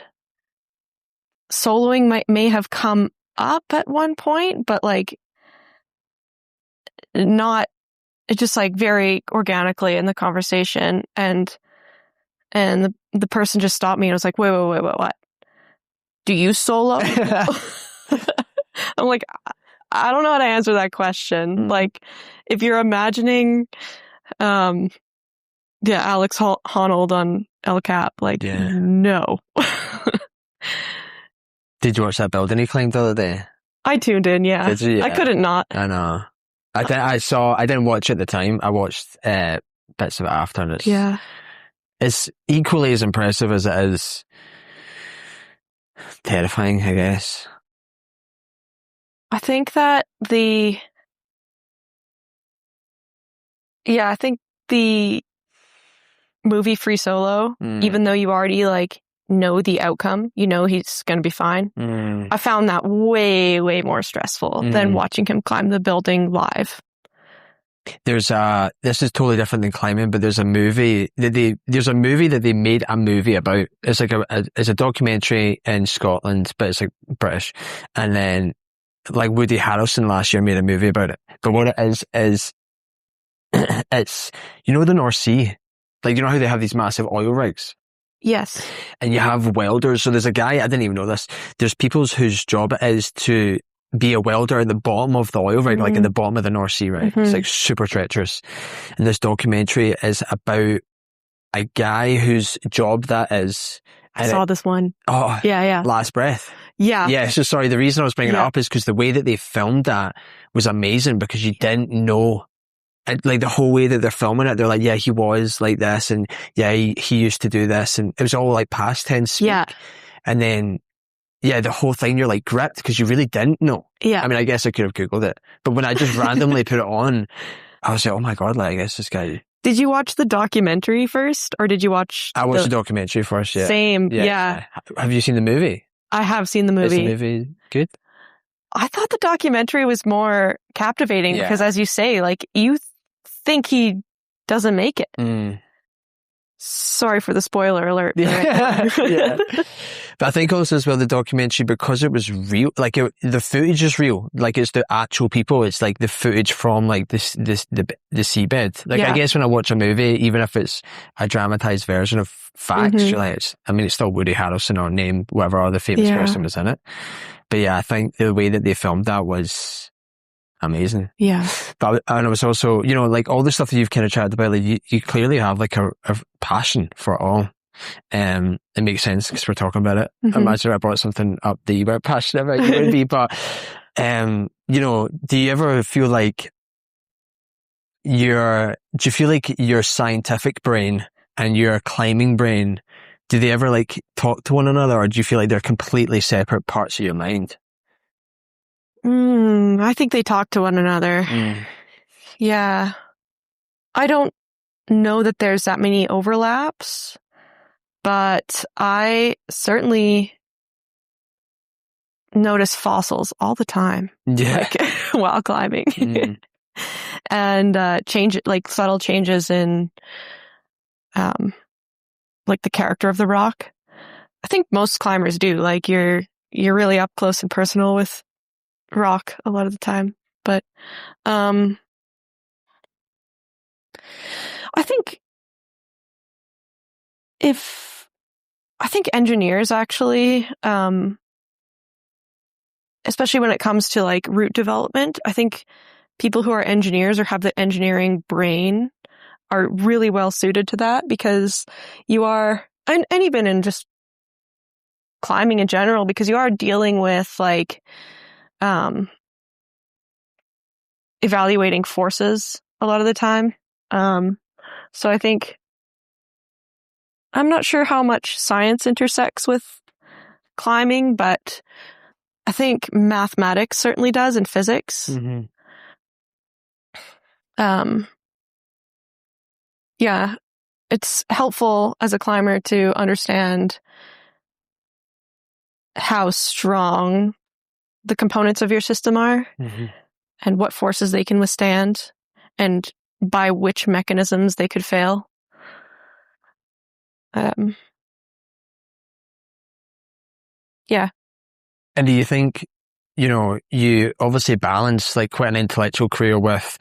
soloing may have come up at one point, but like not, it just like very organically in the conversation, and the person just stopped me and was like, wait, what? Do you solo? I'm like, I don't know how to answer that question. Like, if you're imagining, Alex Honnold on El Cap, like, no. Did you watch that building he climbed the other day? I tuned in, yeah. Did you? Yeah. I couldn't not. I know. I didn't watch it at the time. I watched bits of it after, and it's equally as impressive as it is terrifying, I guess. I think that the movie Free Solo, even though you already like know the outcome, you know he's going to be fine. I found that way, way more stressful than watching him climb the building live. There's this is totally different than climbing, but there's a movie that they made a movie about. It's like it's a documentary in Scotland, but it's like British. And then like Woody Harrelson last year made a movie about it. But what it is it's, you know, the North Sea, like, you know how they have these massive oil rigs? Yes. And you have welders. So there's a guy, I didn't even know this. There's people whose job it is to be a welder at the bottom of the oil rig, like at the bottom of the North Sea, right? It's like super treacherous. And this documentary is about a guy whose job that is. I saw this one. Oh, yeah. Last Breath. Yeah. Yeah. So sorry, the reason I was bringing it up is because the way that they filmed that was amazing, because you didn't know, like the whole way that they're filming it, they're like, yeah, he was like this, and yeah, he used to do this, and it was all like past tense speak. Yeah. And then, yeah, the whole thing, you're like gripped because you really didn't know. Yeah. I mean, I guess I could have Googled it, but when I just randomly put it on, I was like, oh my God, like, I guess this guy. Did you watch the documentary first, or did you watch? I watched the documentary first, yeah. Same, yeah. Have you seen the movie? I have seen the movie. Is the movie good? I thought the documentary was more captivating because, as you say, like, you think he doesn't make it. Sorry for the spoiler alert. Yeah. But I think also as well, the documentary, because it was real, like the footage is real, like it's the actual people, it's like the footage from like the seabed. Like I guess when I watch a movie, even if it's a dramatized version of facts, you're like, it's still Woody Harrelson or name whatever other famous person was in it. But yeah, I think the way that they filmed that was amazing. Yeah. But, and it was also, you know, like all the stuff that you've kind of chatted about, like you clearly have like a passion for it all. It makes sense because we're talking about it. Imagine I brought something up that you weren't passionate about, you would be, but, you know, do you ever feel like do you feel like your scientific brain and your climbing brain, do they ever like talk to one another, or do you feel like they're completely separate parts of your mind? I think they talk to one another. Yeah. I don't know that there's that many overlaps, but I certainly notice fossils all the time. Yeah. Like, while climbing. And like subtle changes in like the character of the rock. I think most climbers do. Like you're really up close and personal with rock a lot of the time, but I think engineers actually, especially when it comes to like route development, I think people who are engineers or have the engineering brain are really well suited to that, because you are, and even in just climbing in general, because you are dealing with like evaluating forces a lot of the time. So I think, I'm not sure how much science intersects with climbing, but I think mathematics certainly does, and physics. Mm-hmm. Yeah, it's helpful as a climber to understand how strong the components of your system are, mm-hmm. and what forces they can withstand, and by which mechanisms they could fail. Yeah. And do you think, you obviously balance like quite an intellectual career with,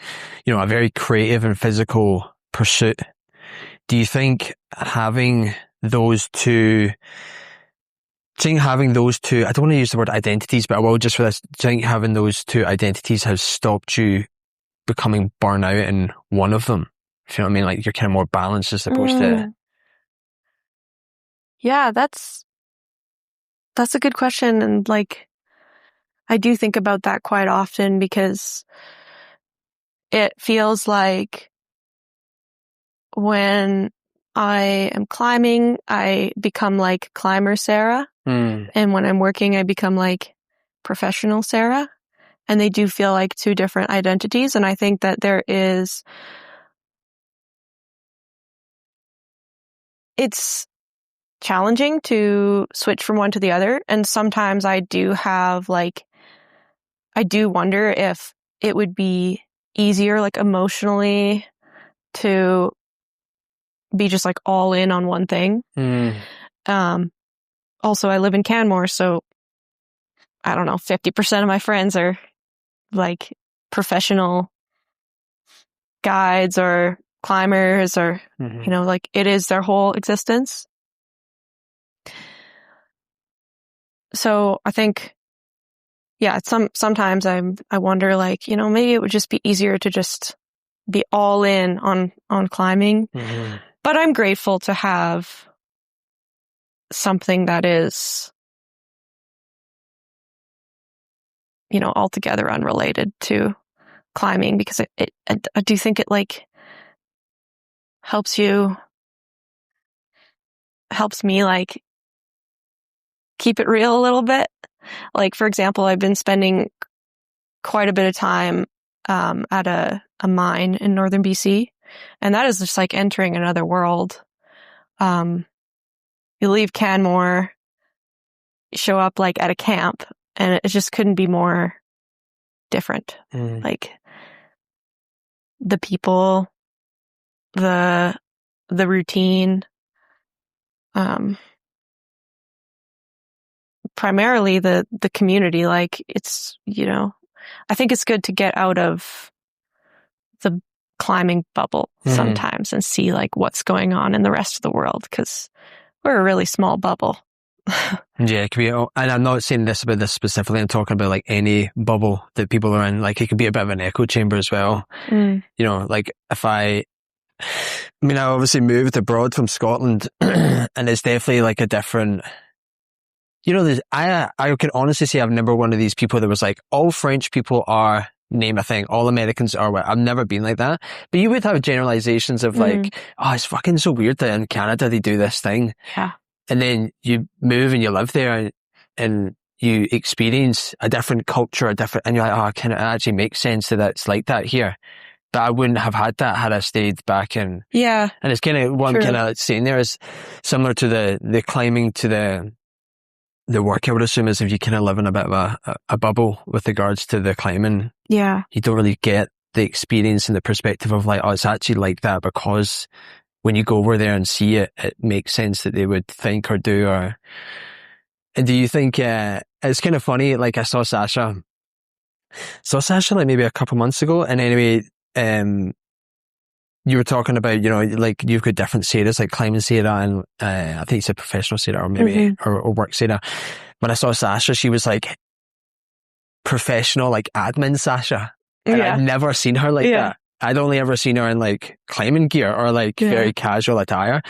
a very creative and physical pursuit. Do you think having those two, I don't want to use the word identities, but I will just for this, do you think having those two identities has stopped you becoming burnout in one of them? If you know what I mean? Like you're kind of more balanced as opposed to... Yeah, that's a good question. And like, I do think about that quite often, because it feels like when I am climbing, I become like climber Sara. And when I'm working, I become like professional Sara. And they do feel like two different identities. And I think that it's challenging to switch from one to the other. And sometimes I do wonder if it would be easier, like emotionally, to be just like all in on one thing. Also, I live in Canmore, so I don't know, 50% of my friends are like professional guides or climbers, or, like it is their whole existence. So I think, yeah, sometimes I wonder, like, maybe it would just be easier to just be all in on climbing. But I'm grateful to have something that is, altogether unrelated to climbing, because I do think it like helps me like keep it real a little bit. Like, for example, I've been spending quite a bit of time at a mine in northern BC, and that is just like entering another world. You leave Canmore, show up like at a camp, and it just couldn't be more different. Like the people, the routine, primarily the community. Like it's, I think it's good to get out of the climbing bubble sometimes and see like what's going on in the rest of the world, because we're a really small bubble. Yeah, it could be, and I'm not saying this about this specifically, I'm talking about like any bubble that people are in. Like it could be a bit of an echo chamber as well. Like if I obviously moved abroad from Scotland and it's definitely like a different, I can honestly say I've never one of these people that was like, all French people are, name a thing, all Americans are what. I've never been like that. But you would have generalizations of like, oh, it's fucking so weird that in Canada they do this thing. Yeah. And then you move and you live there and you experience a different culture, and you're like, oh, it actually makes sense that it's like that here. But I wouldn't have had that had I stayed back in. Yeah. And it's kind of, what I'm kind of saying there is similar to the climbing to the work, I would assume, is if you kind of live in a bit of a bubble with regards to the climbing. Yeah. You don't really get the experience and the perspective of like, oh, it's actually like that, because when you go over there and see it, it makes sense that they would think or do. And do you think, it's kind of funny, like I saw Sasha like maybe a couple months ago, and anyway, you were talking about, like you've got different Saras, like climbing Sara and I think you said professional Sara, or maybe or work Sara. When I saw Sasha, she was like professional, like admin Sasha. And I'd never seen her like that. I'd only ever seen her in like climbing gear or like very casual attire.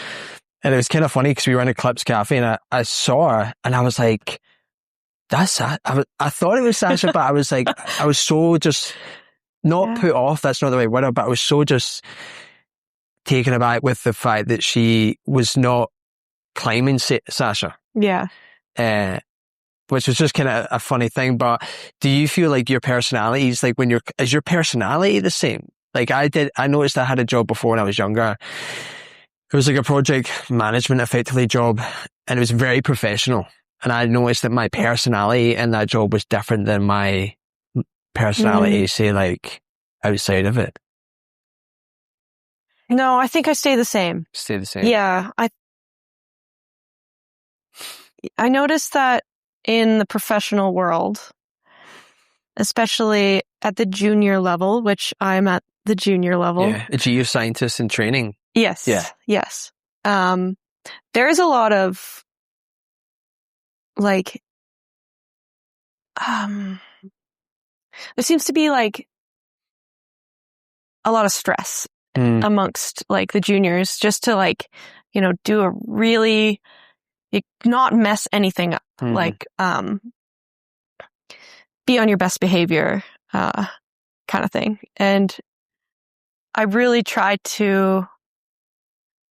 And it was kind of funny because we were in Eclipse Cafe and I saw her and I was like, that's that. I thought it was Sasha, but I was like, I was so just not put off. That's not the right word, but I was so just taken aback with the fact that she was not climbing Sasha. Yeah. Which was just kind of a funny thing. But do you feel like your personalities, like is your personality the same? Like I noticed I had a job before when I was younger. It was like a project management effectively job and it was very professional. And I noticed that my personality in that job was different than my personality, say like outside of it. No, I think I stay the same. Stay the same. Yeah. I noticed that in the professional world, especially at the junior level, which I'm at the junior level. Yeah, a geoscientist in training. Yes. Yeah. Yes. There is a lot of like, there seems to be like a lot of stress amongst like the juniors just to like, do a really, not mess anything up. Like, be on your best behavior, kind of thing. And I really tried to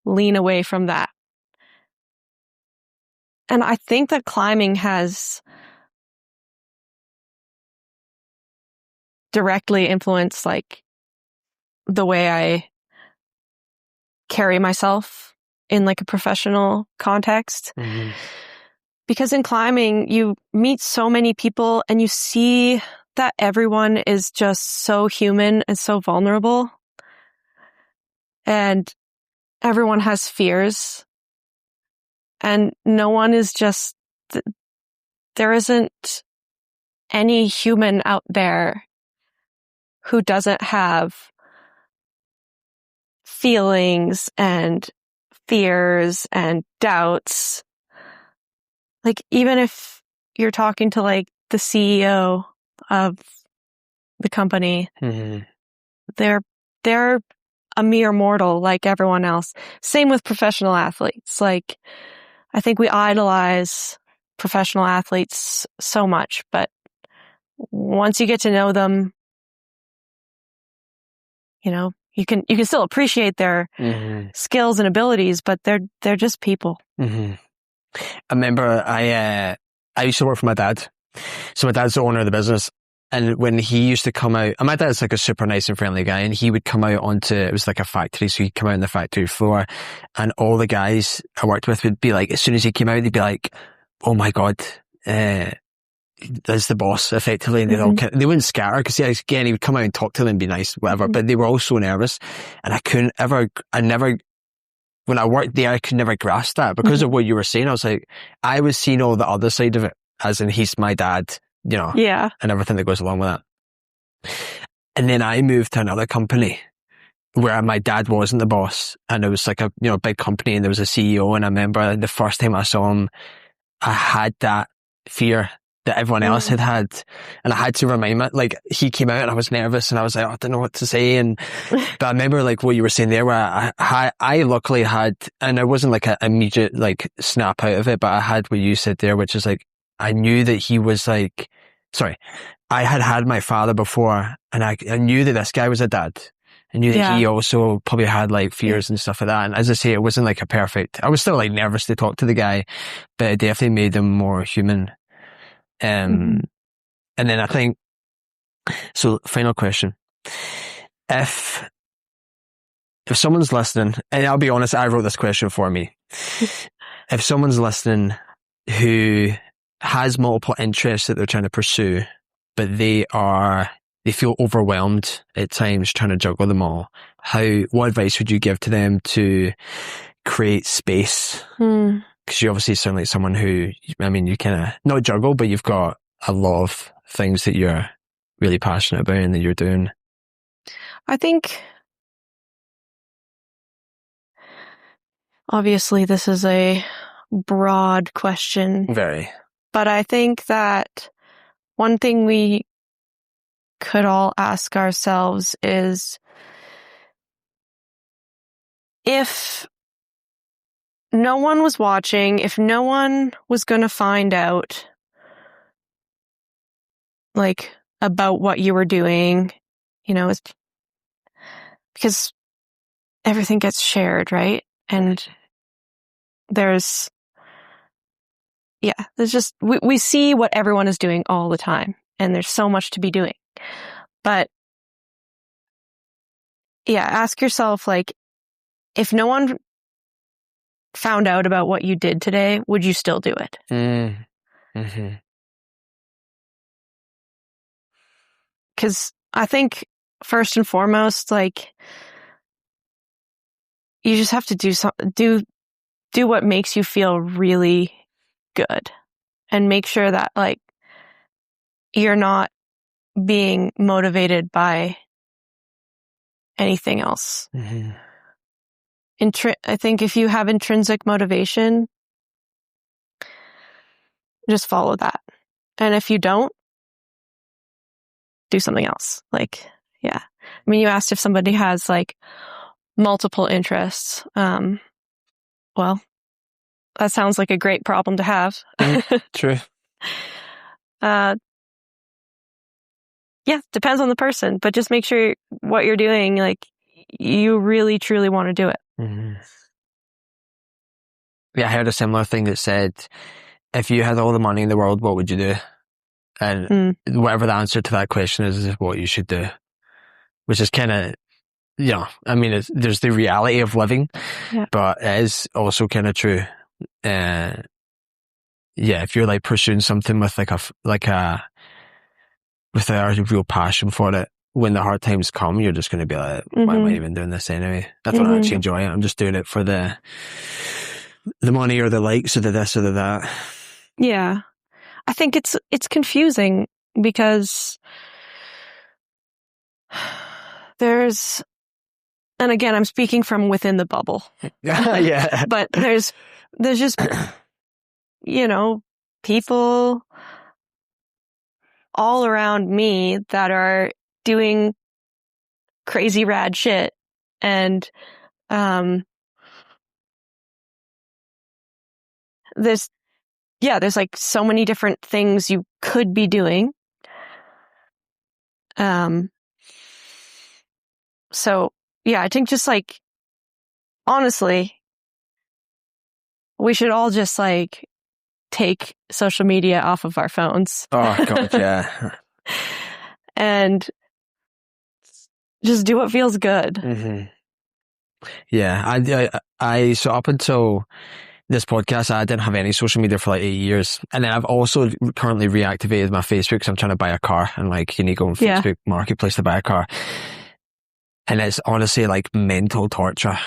lean away from that. And I think that climbing has directly influenced like the way I carry myself in like a professional context. Because in climbing, you meet so many people and you see that everyone is just so human and so vulnerable. And everyone has fears. And no one is just, there isn't any human out there who doesn't have feelings and fears and doubts. Like, even if you're talking to like the CEO of the company, they're a mere mortal like everyone else. Same with professional athletes. Like, I think we idolize professional athletes so much, but once you get to know them, you can still appreciate their skills and abilities, but they're just people. I remember I used to work for my dad. So my dad's the owner of the business. And when he used to come out, and my dad's like a super nice and friendly guy, and he would come out it was like a factory, so he'd come out on the factory floor, and all the guys I worked with would be like, as soon as he came out, they'd be like, oh my God, that's the boss, effectively. And they wouldn't scatter, because again, he would come out and talk to them and be nice, whatever, but they were all so nervous, and when I worked there, I could never grasp that because of what you were saying. I was like, I was seeing all the other side of it, as in he's my dad, and everything that goes along with that. And then I moved to another company where my dad wasn't the boss, and it was like a big company, and there was a CEO. And I remember the first time I saw him, I had that fear that everyone else had, and I had to remind me. Like, he came out and I was nervous, and I was like, I don't know what to say. But I remember like what you were saying there, where I luckily had, and it wasn't like an immediate like snap out of it, but I had what you said there, which is like, I knew that he was like, I had my father before, and I knew that this guy was a dad. I knew that he also probably had like fears and stuff like that. And as I say, it wasn't like I was still like nervous to talk to the guy, but it definitely made him more human. And then I think, so final question. If someone's listening, and I'll be honest, I wrote this question for me. If someone's listening who has multiple interests that they're trying to pursue, but they feel overwhelmed at times trying to juggle them all, what advice would you give to them to create space? Because you obviously sound like someone who, you kind of not juggle, but you've got a lot of things that you're really passionate about and that you're doing. I think, obviously, this is a broad question. Very. But I think that one thing we could all ask ourselves is, if no one was watching, if no one was going to find out, like, about what you were doing, you know, it's because everything gets shared, right? And there's just, we see what everyone is doing all the time, and there's so much to be doing. But yeah, ask yourself, like, if no one found out about what you did today, would you still do it? Mm-hmm. Because I think first and foremost, like, you just have to do what makes you feel really good, and make sure that, like, you're not being motivated by anything else. Mm-hmm. I think if you have intrinsic motivation, just follow that. And if you don't, do something else. Like, yeah. I mean, you asked if somebody has, like, multiple interests. Well, that sounds like a great problem to have. True. Yeah, depends on the person, but just make sure what you're doing, like, you really, truly want to do it. Mm-hmm. Yeah, I heard a similar thing that said, if you had all the money in the world, what would you do? And whatever the answer to that question is what you should do. Which is kind of, you know, I mean, there's the reality of living, but it is also kind of true. Yeah, if you're, like, pursuing something with with a real passion for it, when the hard times come, you're just going to be like, why am I even doing this anyway? I don't actually enjoy it. I'm just doing it for the money or the likes or the this or the that. Yeah. I think it's confusing because there's, and again, I'm speaking from within the bubble. Yeah. But there's just, you know, people all around me that are doing crazy rad shit. And there's like so many different things you could be doing. So yeah, I think just, like, honestly, we should all just, like, take social media off of our phones. Oh God, yeah. And just do what feels good. Mm-hmm. Yeah, I so up until this podcast, I didn't have any social media for like 8 years. And then I've also currently reactivated my Facebook because I'm trying to buy a car, and, like, you need to go on Facebook Marketplace to buy a car. And it's honestly, like, mental torture.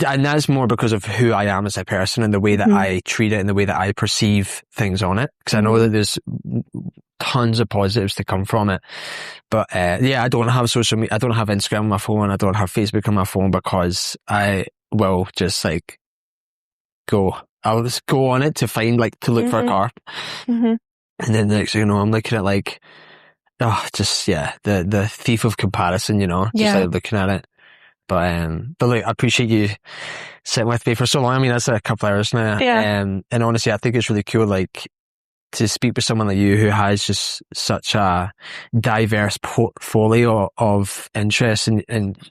And that's more because of who I am as a person and the way that I treat it and the way that I perceive things on it. Because I know that there's tons of positives to come from it. But yeah, I don't have social media. I don't have Instagram on my phone. I don't have Facebook on my phone because I will just, like, I'll just go on it to find, like, to look for a car. And then the next thing you know, I'm looking at, like, the thief of comparison, you know, just like looking at it. But look, I appreciate you sitting with me for so long. I mean, that's a couple hours now. Yeah. And honestly, I think it's really cool, like, to speak with someone like you who has just such a diverse portfolio of interests and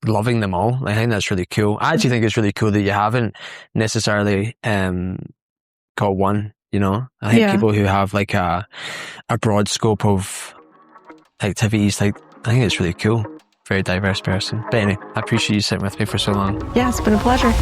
loving them all. I think that's really cool. I actually think it's really cool that you haven't necessarily got one, you know. I think people who have, like, a broad scope of activities, like, I think it's really cool. Very diverse person. But anyway, I appreciate you sitting with me for so long. Yeah, it's been a pleasure.